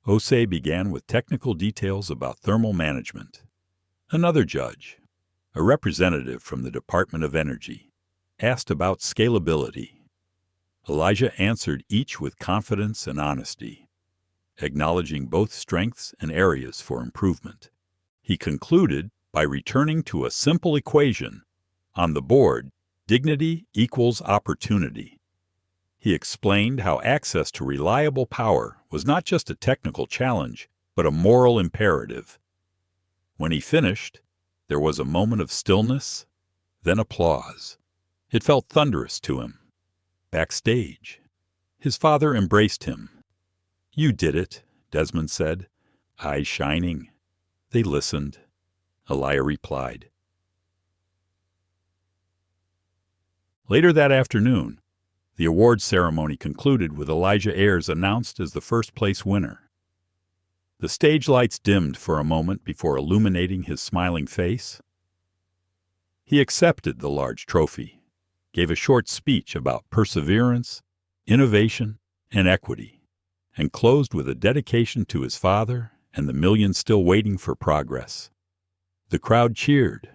Osei began with technical details about thermal management. Another judge, a representative from the Department of Energy, asked about scalability. Elijah answered each with confidence and honesty, acknowledging both strengths and areas for improvement. He concluded by returning to a simple equation. On the board, dignity equals opportunity. He explained how access to reliable power was not just a technical challenge, but a moral imperative. When he finished, there was a moment of stillness, then applause. It felt thunderous to him. Backstage, his father embraced him. "You did it," Desmond said, eyes shining. They listened. Elijah replied. Later that afternoon, the awards ceremony concluded with Elijah Ayers announced as the first-place winner. The stage lights dimmed for a moment before illuminating his smiling face. He accepted the large trophy, gave a short speech about perseverance, innovation, and equity, and closed with a dedication to his father and the millions still waiting for progress. The crowd cheered.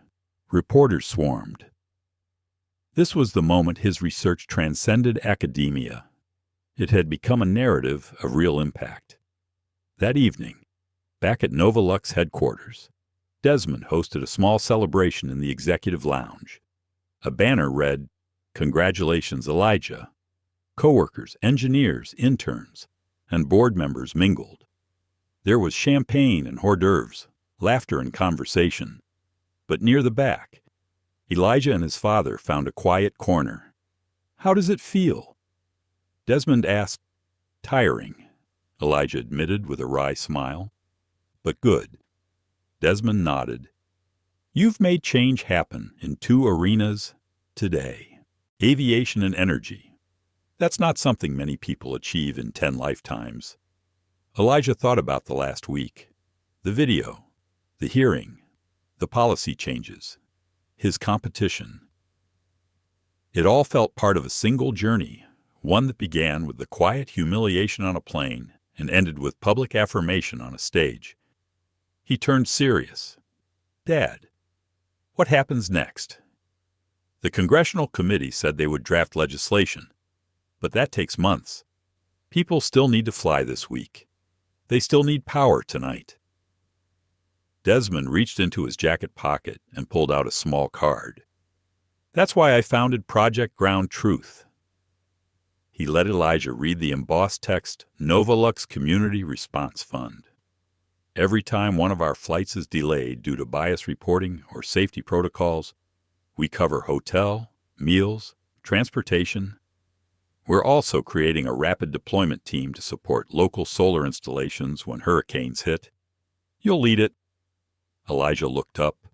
Reporters swarmed. This was the moment his research transcended academia. It had become a narrative of real impact. That evening, back at NovaLux headquarters, Desmond hosted a small celebration in the executive lounge. A banner read, "Congratulations, Elijah." Coworkers, engineers, interns, and board members mingled. There was champagne and hors d'oeuvres, laughter and conversation. But near the back, Elijah and his father found a quiet corner. "How does it feel?" Desmond asked. "Tiring," Elijah admitted with a wry smile. "But good." Desmond nodded. "You've made change happen in 2 arenas today: aviation and energy. That's not something many people achieve in 10 lifetimes." Elijah thought about the last week, the video, the hearing, the policy changes, his competition. It all felt part of a single journey, one that began with the quiet humiliation on a plane and ended with public affirmation on a stage. He turned serious. "Dad, what happens next?" The congressional committee said they would draft legislation, but that takes months. People still need to fly this week. They still need power tonight. Desmond reached into his jacket pocket and pulled out a small card. "That's why I founded Project Ground Truth." He let Elijah read the embossed text, "NovaLux Community Response Fund." "Every time one of our flights is delayed due to bias reporting or safety protocols, we cover hotel, meals, transportation. We're also creating a rapid deployment team to support local solar installations when hurricanes hit. You'll lead it." Elijah looked up,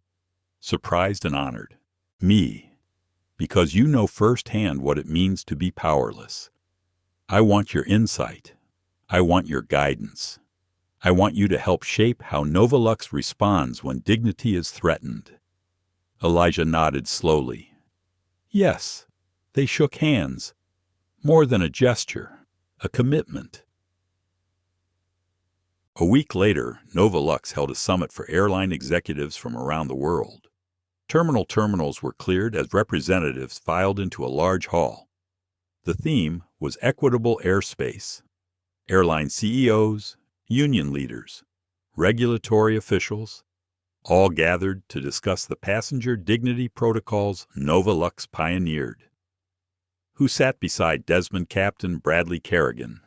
surprised and honored. "Me, because you know firsthand what it means to be powerless. I want your insight. I want your guidance. I want you to help shape how NovaLux responds when dignity is threatened." Elijah nodded slowly. Yes, they shook hands. More than a gesture, a commitment. A week later, NovaLux held a summit for airline executives from around the world. Terminals were cleared as representatives filed into a large hall. The theme was equitable airspace. Airline CEOs, union leaders, regulatory officials, all gathered to discuss the passenger dignity protocols NovaLux pioneered. Who sat beside Desmond Captain Bradley Kerrigan,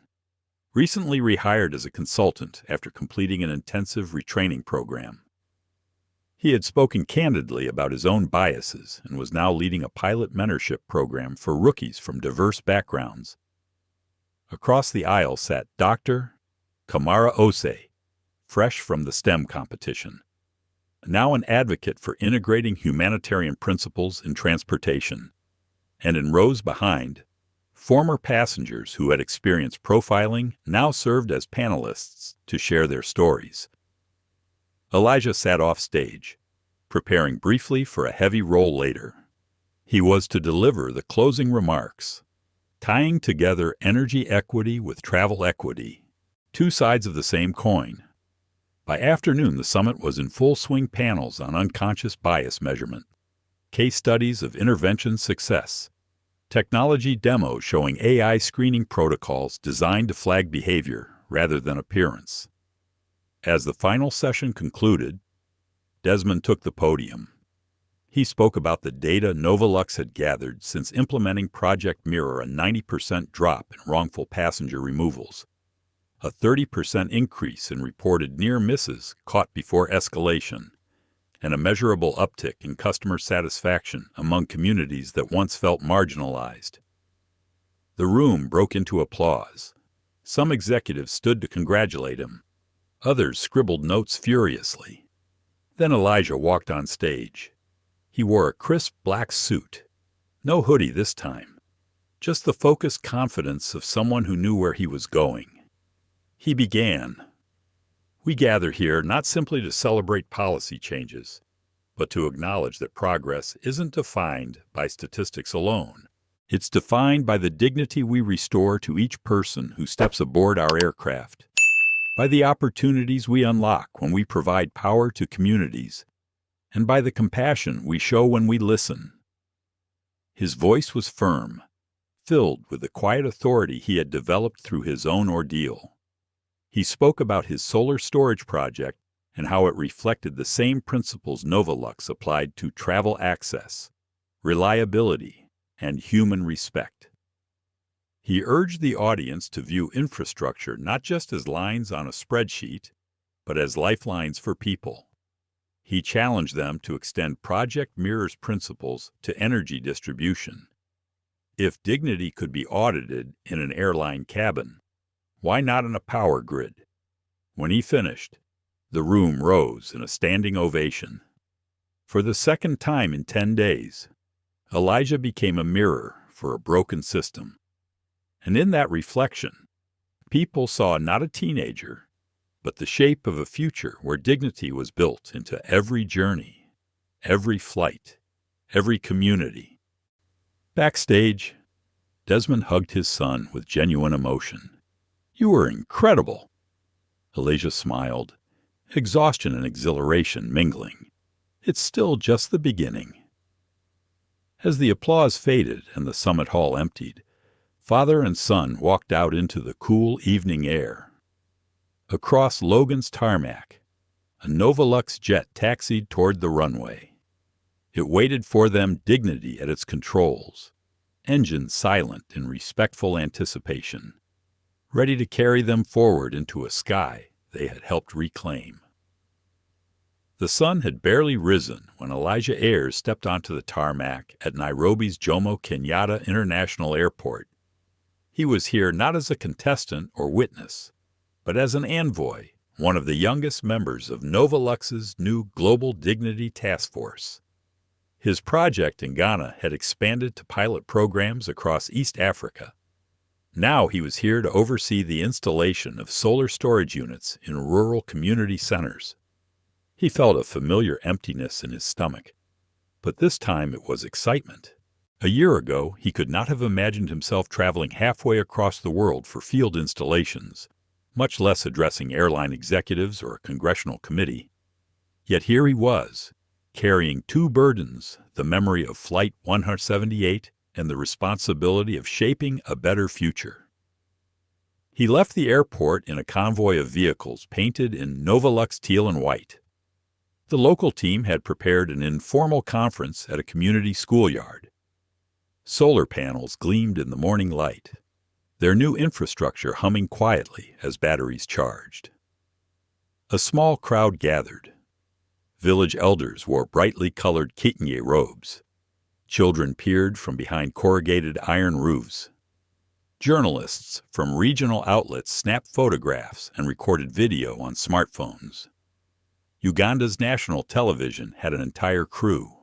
recently rehired as a consultant after completing an intensive retraining program. He had spoken candidly about his own biases and was now leading a pilot mentorship program for rookies from diverse backgrounds. Across the aisle sat Dr. Kamara Osei, fresh from the STEM competition, now an advocate for integrating humanitarian principles in transportation. And in rows behind, former passengers who had experienced profiling now served as panelists to share their stories. Elijah sat off stage, preparing briefly for a heavy role later. He was to deliver the closing remarks, tying together energy equity with travel equity, two sides of the same coin. By afternoon, the summit was in full swing. Panels on unconscious bias measurement, case studies of intervention success, technology demos showing AI screening protocols designed to flag behavior rather than appearance. As the final session concluded, Desmond took the podium. He spoke about the data NovaLux had gathered since implementing Project Mirror, a 90% drop in wrongful passenger removals, a 30% increase in reported near misses caught before escalation, and a measurable uptick in customer satisfaction among communities that once felt marginalized. The room broke into applause. Some executives stood to congratulate him. Others scribbled notes furiously. Then Elijah walked on stage. He wore a crisp black suit. No hoodie this time. Just the focused confidence of someone who knew where he was going. He began. We gather here not simply to celebrate policy changes, but to acknowledge that progress isn't defined by statistics alone. It's defined by the dignity we restore to each person who steps aboard our aircraft, by the opportunities we unlock when we provide power to communities, and by the compassion we show when we listen. His voice was firm, filled with the quiet authority he had developed through his own ordeal. He spoke about his solar storage project and how it reflected the same principles NovaLux applied to travel access, reliability, and human respect. He urged the audience to view infrastructure not just as lines on a spreadsheet, but as lifelines for people. He challenged them to extend Project Mirror's principles to energy distribution. If dignity could be audited in an airline cabin, why not in a power grid? When he finished, the room rose in a standing ovation. For the second time in 10 days, Elijah became a mirror for a broken system. And in that reflection, people saw not a teenager, but the shape of a future where dignity was built into every journey, every flight, every community. Backstage, Desmond hugged his son with genuine emotion. "You were incredible." Elijah smiled, exhaustion and exhilaration mingling. "It's still just the beginning." As the applause faded and the summit hall emptied, father and son walked out into the cool evening air. Across Logan's tarmac, a NovaLux jet taxied toward the runway. It waited for them, dignity at its controls, engines silent in respectful anticipation, ready to carry them forward into a sky they had helped reclaim. The sun had barely risen when Elijah Ayers stepped onto the tarmac at Nairobi's Jomo Kenyatta International Airport. He was here not as a contestant or witness, but as an envoy, one of the youngest members of NovaLux's new Global Dignity Task Force. His project in Ghana had expanded to pilot programs across East Africa. Now he was here to oversee the installation of solar storage units in rural community centers. He felt a familiar emptiness in his stomach, but this time it was excitement. A year ago, he could not have imagined himself traveling halfway across the world for field installations, much less addressing airline executives or a congressional committee. Yet here he was, carrying two burdens, the memory of Flight 178 and the responsibility of shaping a better future. He left the airport in a convoy of vehicles painted in NovaLux teal and white. The local team had prepared an informal conference at a community schoolyard. Solar panels gleamed in the morning light, their new infrastructure humming quietly as batteries charged. A small crowd gathered. Village elders wore brightly colored Kitinye robes. Children peered from behind corrugated iron roofs. Journalists from regional outlets snapped photographs and recorded video on smartphones. Uganda's national television had an entire crew.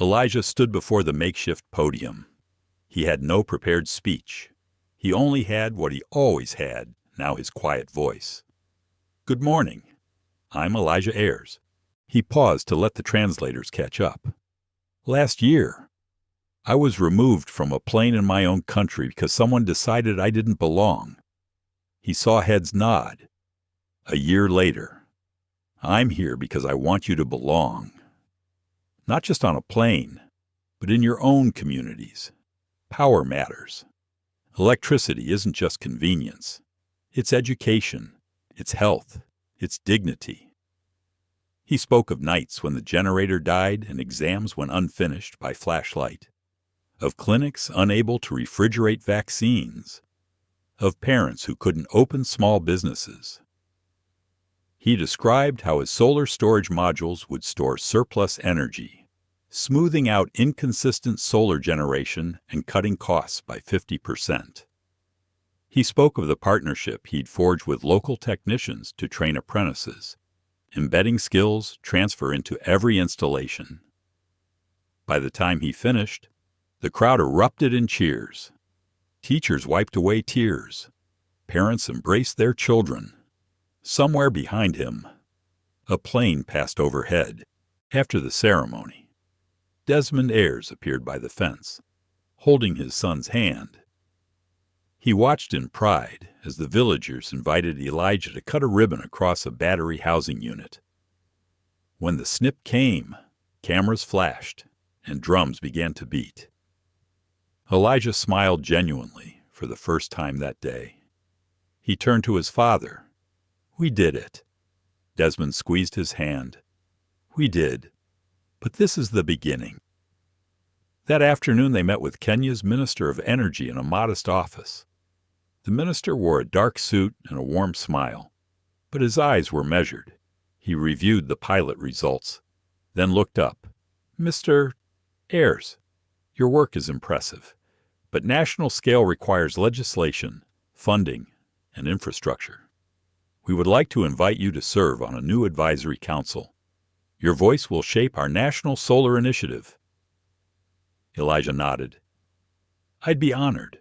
Elijah stood before the makeshift podium. He had no prepared speech. He only had what he always had, now his quiet voice. "Good morning. I'm Elijah Ayers." He paused to let the translators catch up. "Last year, I was removed from a plane in my own country because someone decided I didn't belong. He saw heads nod. A year later, I'm here because I want you to belong. Not just on a plane, but in your own communities. Power matters. Electricity isn't just convenience. It's education, it's health, it's dignity. He spoke of nights when the generator died and exams went unfinished by flashlight, of clinics unable to refrigerate vaccines, of parents who couldn't open small businesses. He described how his solar storage modules would store surplus energy, smoothing out inconsistent solar generation and cutting costs by 50%. He spoke of the partnership he'd forged with local technicians to train apprentices, embedding skills transfer into every installation. By the time he finished, the crowd erupted in cheers. Teachers wiped away tears. Parents embraced their children. Somewhere behind him, a plane passed overhead. After the ceremony, Desmond Ayers appeared by the fence, holding his son's hand. He watched in pride as the villagers invited Elijah to cut a ribbon across a battery housing unit. When the snip came, cameras flashed and drums began to beat. Elijah smiled genuinely for the first time that day. He turned to his father. We did it. Desmond squeezed his hand. We did. But this is the beginning. That afternoon they met with Kenya's Minister of Energy in a modest office. The minister wore a dark suit and a warm smile, but his eyes were measured. He reviewed the pilot results, then looked up. Mr. Ayers, your work is impressive, but national scale requires legislation, funding, and infrastructure. We would like to invite you to serve on a new advisory council. Your voice will shape our national solar initiative. Elijah nodded. I'd be honored.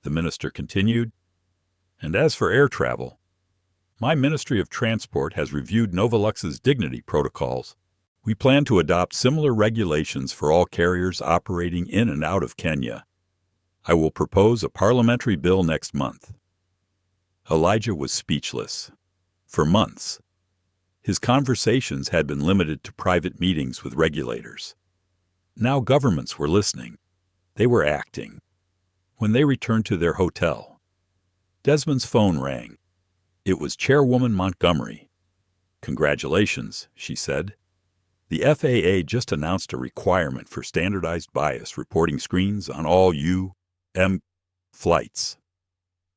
The minister continued, and as for air travel, my Ministry of Transport has reviewed NovaLux's dignity protocols. We plan to adopt similar regulations for all carriers operating in and out of Kenya. I will propose a parliamentary bill next month. Elijah was speechless. For months, his conversations had been limited to private meetings with regulators. Now governments were listening. They were acting. When they returned to their hotel, Desmond's phone rang. It was Chairwoman Montgomery. Congratulations, she said. The FAA just announced a requirement for standardized bias reporting screens on all U.M. flights.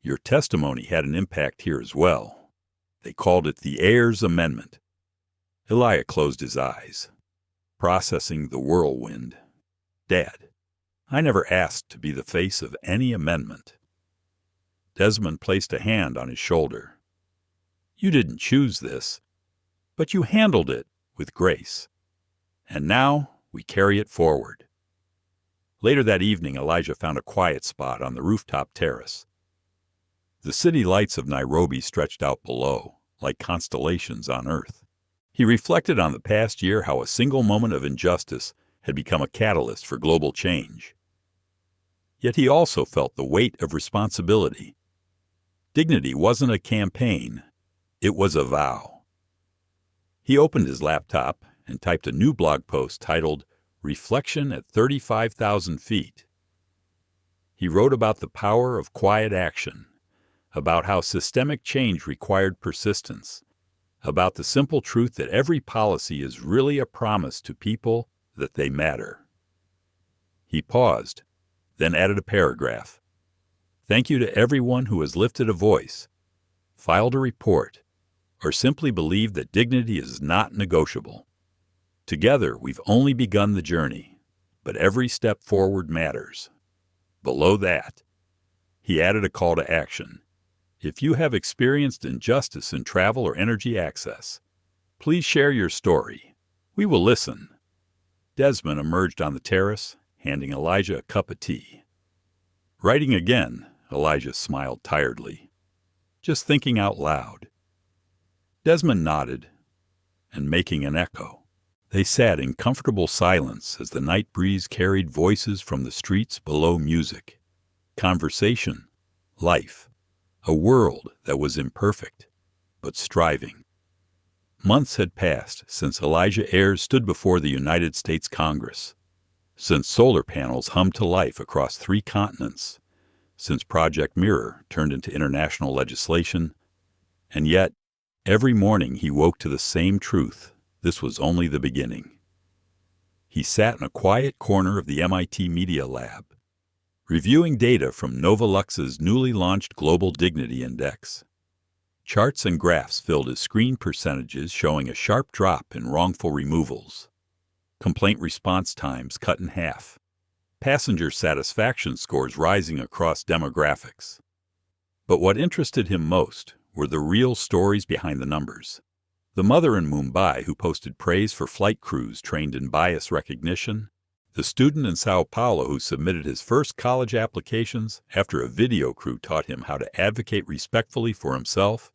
Your testimony had an impact here as well. They called it the Ayers Amendment. Elijah closed his eyes, processing the whirlwind. Dad, I never asked to be the face of any amendment. Desmond placed a hand on his shoulder. You didn't choose this, but you handled it with grace. And now we carry it forward. Later that evening, Elijah found a quiet spot on the rooftop terrace. The city lights of Nairobi stretched out below, like constellations on Earth. He reflected on the past year, how a single moment of injustice had become a catalyst for global change. Yet he also felt the weight of responsibility. Dignity wasn't a campaign, it was a vow. He opened his laptop and typed a new blog post titled, Reflection at 35,000 Feet. He wrote about the power of quiet action, about how systemic change required persistence, about the simple truth that every policy is really a promise to people that they matter. He paused, then added a paragraph. Thank you to everyone who has lifted a voice, filed a report, or simply believed that dignity is not negotiable. Together, we've only begun the journey, but every step forward matters. Below that, he added a call to action. If you have experienced injustice in travel or energy access, please share your story. We will listen. Desmond emerged on the terrace, handing Elijah a cup of tea. Writing again, Elijah smiled tiredly. Just thinking out loud. Desmond nodded, and making an echo. They sat in comfortable silence as the night breeze carried voices from the streets below music. Conversation, life, a world that was imperfect, but striving. Months had passed since Elijah Ayers stood before the United States Congress, since solar panels hummed to life across 3 continents, since Project Mirror turned into international legislation, and yet, every morning he woke to the same truth: this was only the beginning. He sat in a quiet corner of the MIT Media Lab, reviewing data from NovaLux's newly launched Global Dignity Index. Charts and graphs filled his screen, percentages showing a sharp drop in wrongful removals, complaint response times cut in half, passenger satisfaction scores rising across demographics. But what interested him most were the real stories behind the numbers. The mother in Mumbai who posted praise for flight crews trained in bias recognition, the student in Sao Paulo who submitted his first college applications after a video crew taught him how to advocate respectfully for himself,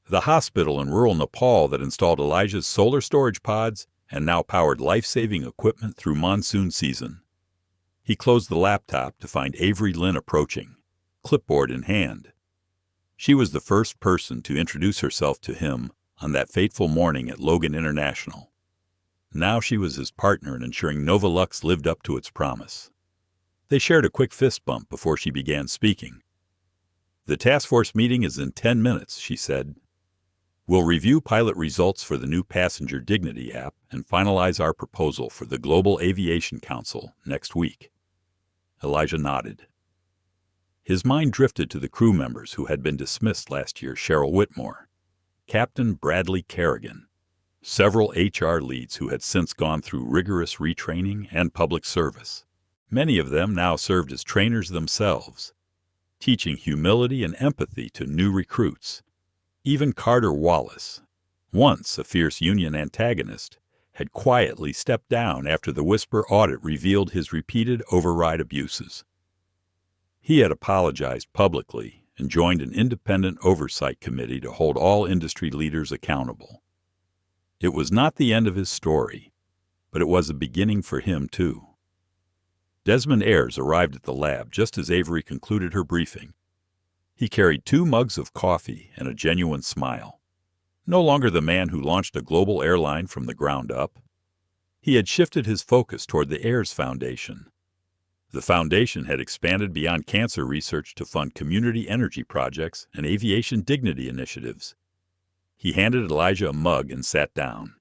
the hospital in rural Nepal that installed Elijah's solar storage pods and now powered life-saving equipment through monsoon season. He closed the laptop to find Avery Lynn approaching, clipboard in hand. She was the first person to introduce herself to him on that fateful morning at Logan International. Now she was his partner in ensuring NovaLux lived up to its promise. They shared a quick fist bump before she began speaking. "The task force meeting is in 10 minutes, she said. "We'll review pilot results for the new Passenger Dignity app and finalize our proposal for the Global Aviation Council next week." Elijah nodded. His mind drifted to the crew members who had been dismissed last year: Cheryl Whitmore, Captain Bradley Kerrigan, several HR leads who had since gone through rigorous retraining and public service. Many of them now served as trainers themselves, teaching humility and empathy to new recruits. Even Carter Wallace, once a fierce union antagonist, had quietly stepped down after the Whisper audit revealed his repeated override abuses. He had apologized publicly and joined an independent oversight committee to hold all industry leaders accountable. It was not the end of his story, but it was a beginning for him, too. Desmond Ayers arrived at the lab just as Avery concluded her briefing. He carried 2 mugs of coffee and a genuine smile. No longer the man who launched a global airline from the ground up. He had shifted his focus toward the Ayers Foundation. The foundation had expanded beyond cancer research to fund community energy projects and aviation dignity initiatives. He handed Elijah a mug and sat down.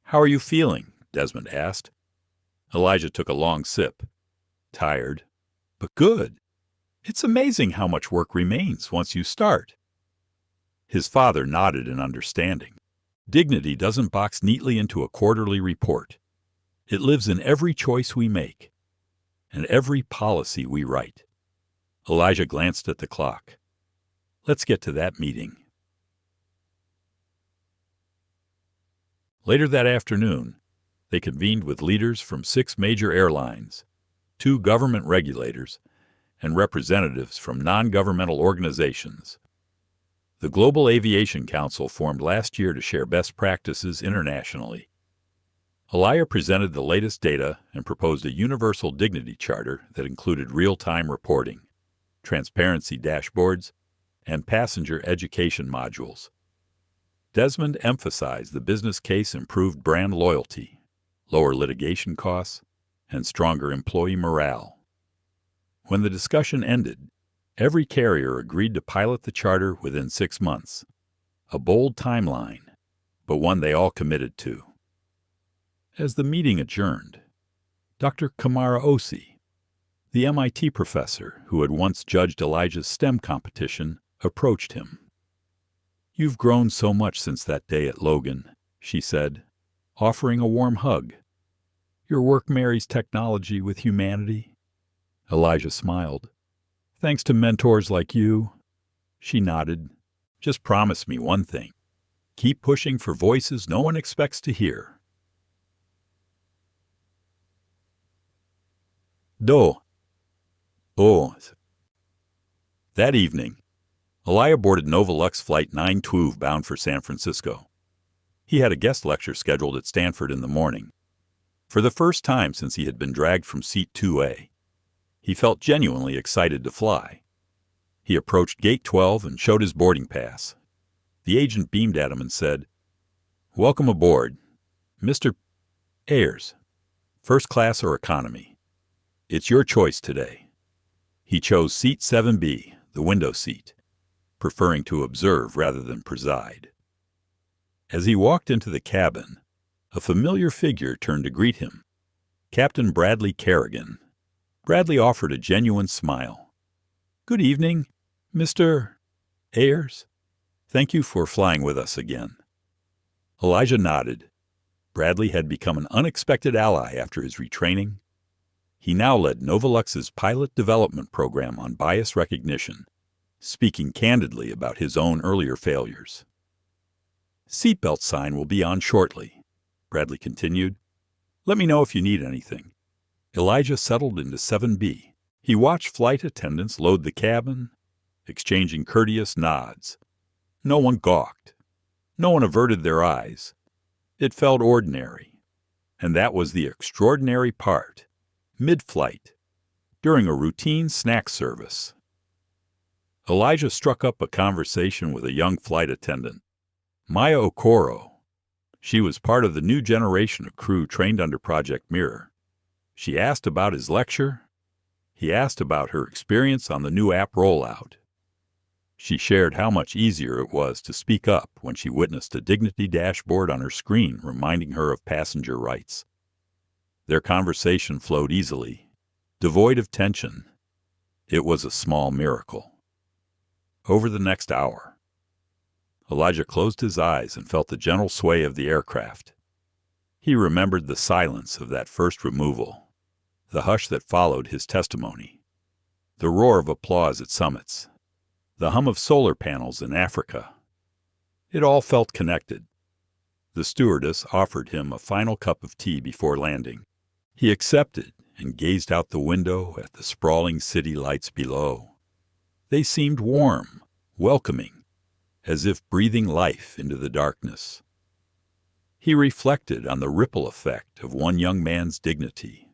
"How are you feeling?" Desmond asked. Elijah took a long sip. "Tired, but good. It's amazing how much work remains once you start." His father nodded in understanding. Dignity doesn't box neatly into a quarterly report. It lives in every choice we make and every policy we write. Elijah glanced at the clock. "Let's get to that meeting." Later that afternoon, they convened with leaders from 6 major airlines, 2 government regulators, and representatives from non-governmental organizations. The Global Aviation Council formed last year to share best practices internationally. Elijah presented the latest data and proposed a universal dignity charter that included real-time reporting, transparency dashboards, and passenger education modules. Desmond emphasized the business case improved brand loyalty, lower litigation costs, and stronger employee morale. When the discussion ended, every carrier agreed to pilot the charter within 6 months. A bold timeline, but one they all committed to. As the meeting adjourned, Dr. Kamara Osi, the MIT professor who had once judged Elijah's STEM competition, approached him. "You've grown so much since that day at Logan," she said, offering a warm hug. "Your work marries technology with humanity." Elijah smiled. "Thanks to mentors like you." She nodded. "Just promise me one thing. Keep pushing for voices no one expects to hear." That evening, Elijah boarded NovaLux Flight 912 bound for San Francisco. He had a guest lecture scheduled at Stanford in the morning. For the first time since he had been dragged from seat 2A, he felt genuinely excited to fly. He approached Gate 12 and showed his boarding pass. The agent beamed at him and said, "Welcome aboard, Mr. Ayers, first class or economy. It's your choice today." He chose seat 7B, the window seat, preferring to observe rather than preside. As he walked into the cabin, a familiar figure turned to greet him, Captain Bradley Kerrigan. Bradley offered a genuine smile. "Good evening, Mr. Ayers. Thank you for flying with us again." Elijah nodded. Bradley had become an unexpected ally after his retraining. He now led NovaLux's pilot development program on bias recognition, speaking candidly about his own earlier failures. "Seatbelt sign will be on shortly," Bradley continued. "Let me know if you need anything." Elijah settled into 7B. He watched flight attendants load the cabin, exchanging courteous nods. No one gawked. No one averted their eyes. It felt ordinary. And that was the extraordinary part. Mid-flight, during a routine snack service, Elijah struck up a conversation with a young flight attendant, Maya Okoro. She was part of the new generation of crew trained under Project Mirror. She asked about his lecture. He asked about her experience on the new app rollout. She shared how much easier it was to speak up when she witnessed a Dignity dashboard on her screen reminding her of passenger rights. Their conversation flowed easily, devoid of tension. It was a small miracle. Over the next hour, Elijah closed his eyes and felt the gentle sway of the aircraft. He remembered the silence of that first removal, the hush that followed his testimony, the roar of applause at summits, the hum of solar panels in Africa. It all felt connected. The stewardess offered him a final cup of tea before landing. He accepted and gazed out the window at the sprawling city lights below. They seemed warm, welcoming, as if breathing life into the darkness. He reflected on the ripple effect of one young man's dignity,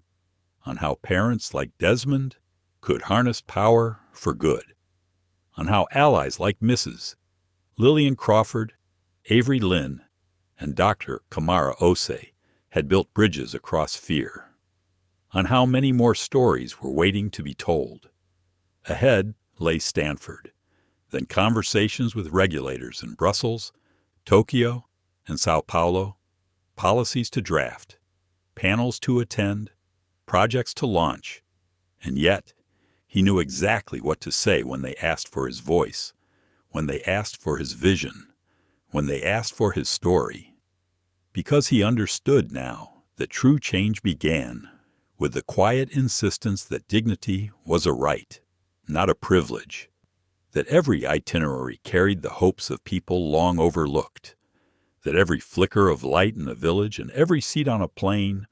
on how parents like Desmond could harness power for good, on how allies like Mrs. Lillian Crawford, Avery Lynn, and Dr. Kamara Osei had built bridges across fear, on how many more stories were waiting to be told. Ahead lay Stanford, then conversations with regulators in Brussels, Tokyo, and Sao Paulo, policies to draft, panels to attend, projects to launch, and yet he knew exactly what to say when they asked for his voice, when they asked for his vision, when they asked for his story, because he understood now that true change began with the quiet insistence that dignity was a right, not a privilege, that every itinerary carried the hopes of people long overlooked, that every flicker of light in a village and every seat on a plane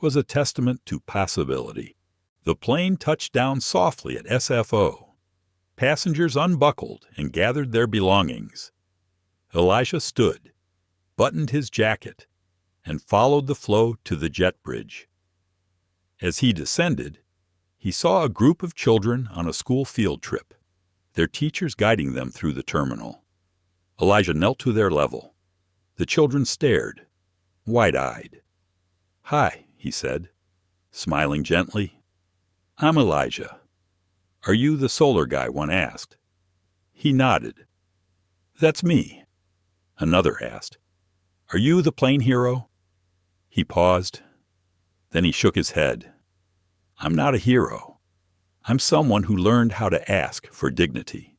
was a testament to possibility. The plane touched down softly at SFO. Passengers unbuckled and gathered their belongings. Elijah stood, buttoned his jacket, and followed the flow to the jet bridge. As he descended, he saw a group of children on a school field trip, their teachers guiding them through the terminal. Elijah knelt to their level. The children stared, wide-eyed. "Hi," he said, smiling gently. "I'm Elijah. Are you the solar guy?" one asked. He nodded. "That's me." Another asked, "Are you the plane hero?" He paused. Then he shook his head. "I'm not a hero. I'm someone who learned how to ask for dignity."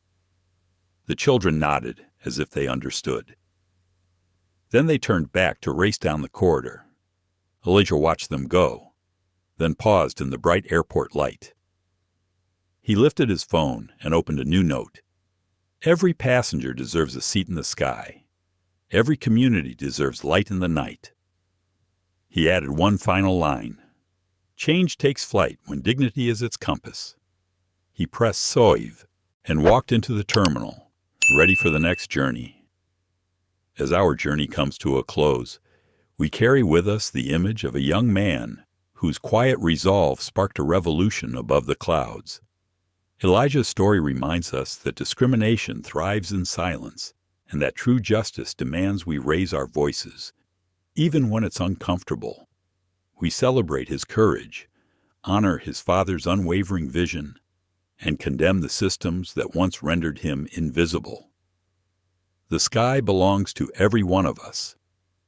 The children nodded as if they understood. Then they turned back to race down the corridor. Elijah watched them go, then paused in the bright airport light. He lifted his phone and opened a new note. Every passenger deserves a seat in the sky. Every community deserves light in the night. He added one final line. Change takes flight when dignity is its compass. He pressed Soive and walked into the terminal, ready for the next journey. As our journey comes to a close, we carry with us the image of a young man whose quiet resolve sparked a revolution above the clouds. Elijah's story reminds us that discrimination thrives in silence and that true justice demands we raise our voices, even when it's uncomfortable. We celebrate his courage, honor his father's unwavering vision, and condemn the systems that once rendered him invisible. The sky belongs to every one of us,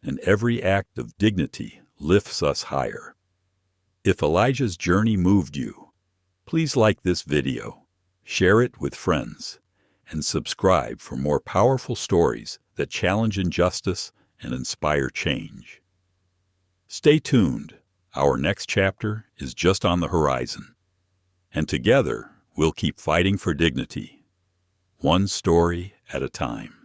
and every act of dignity lifts us higher. If Elijah's journey moved you, please like this video, share it with friends, and subscribe for more powerful stories that challenge injustice and inspire change. Stay tuned. Our next chapter is just on the horizon, and together we'll keep fighting for dignity, one story at a time.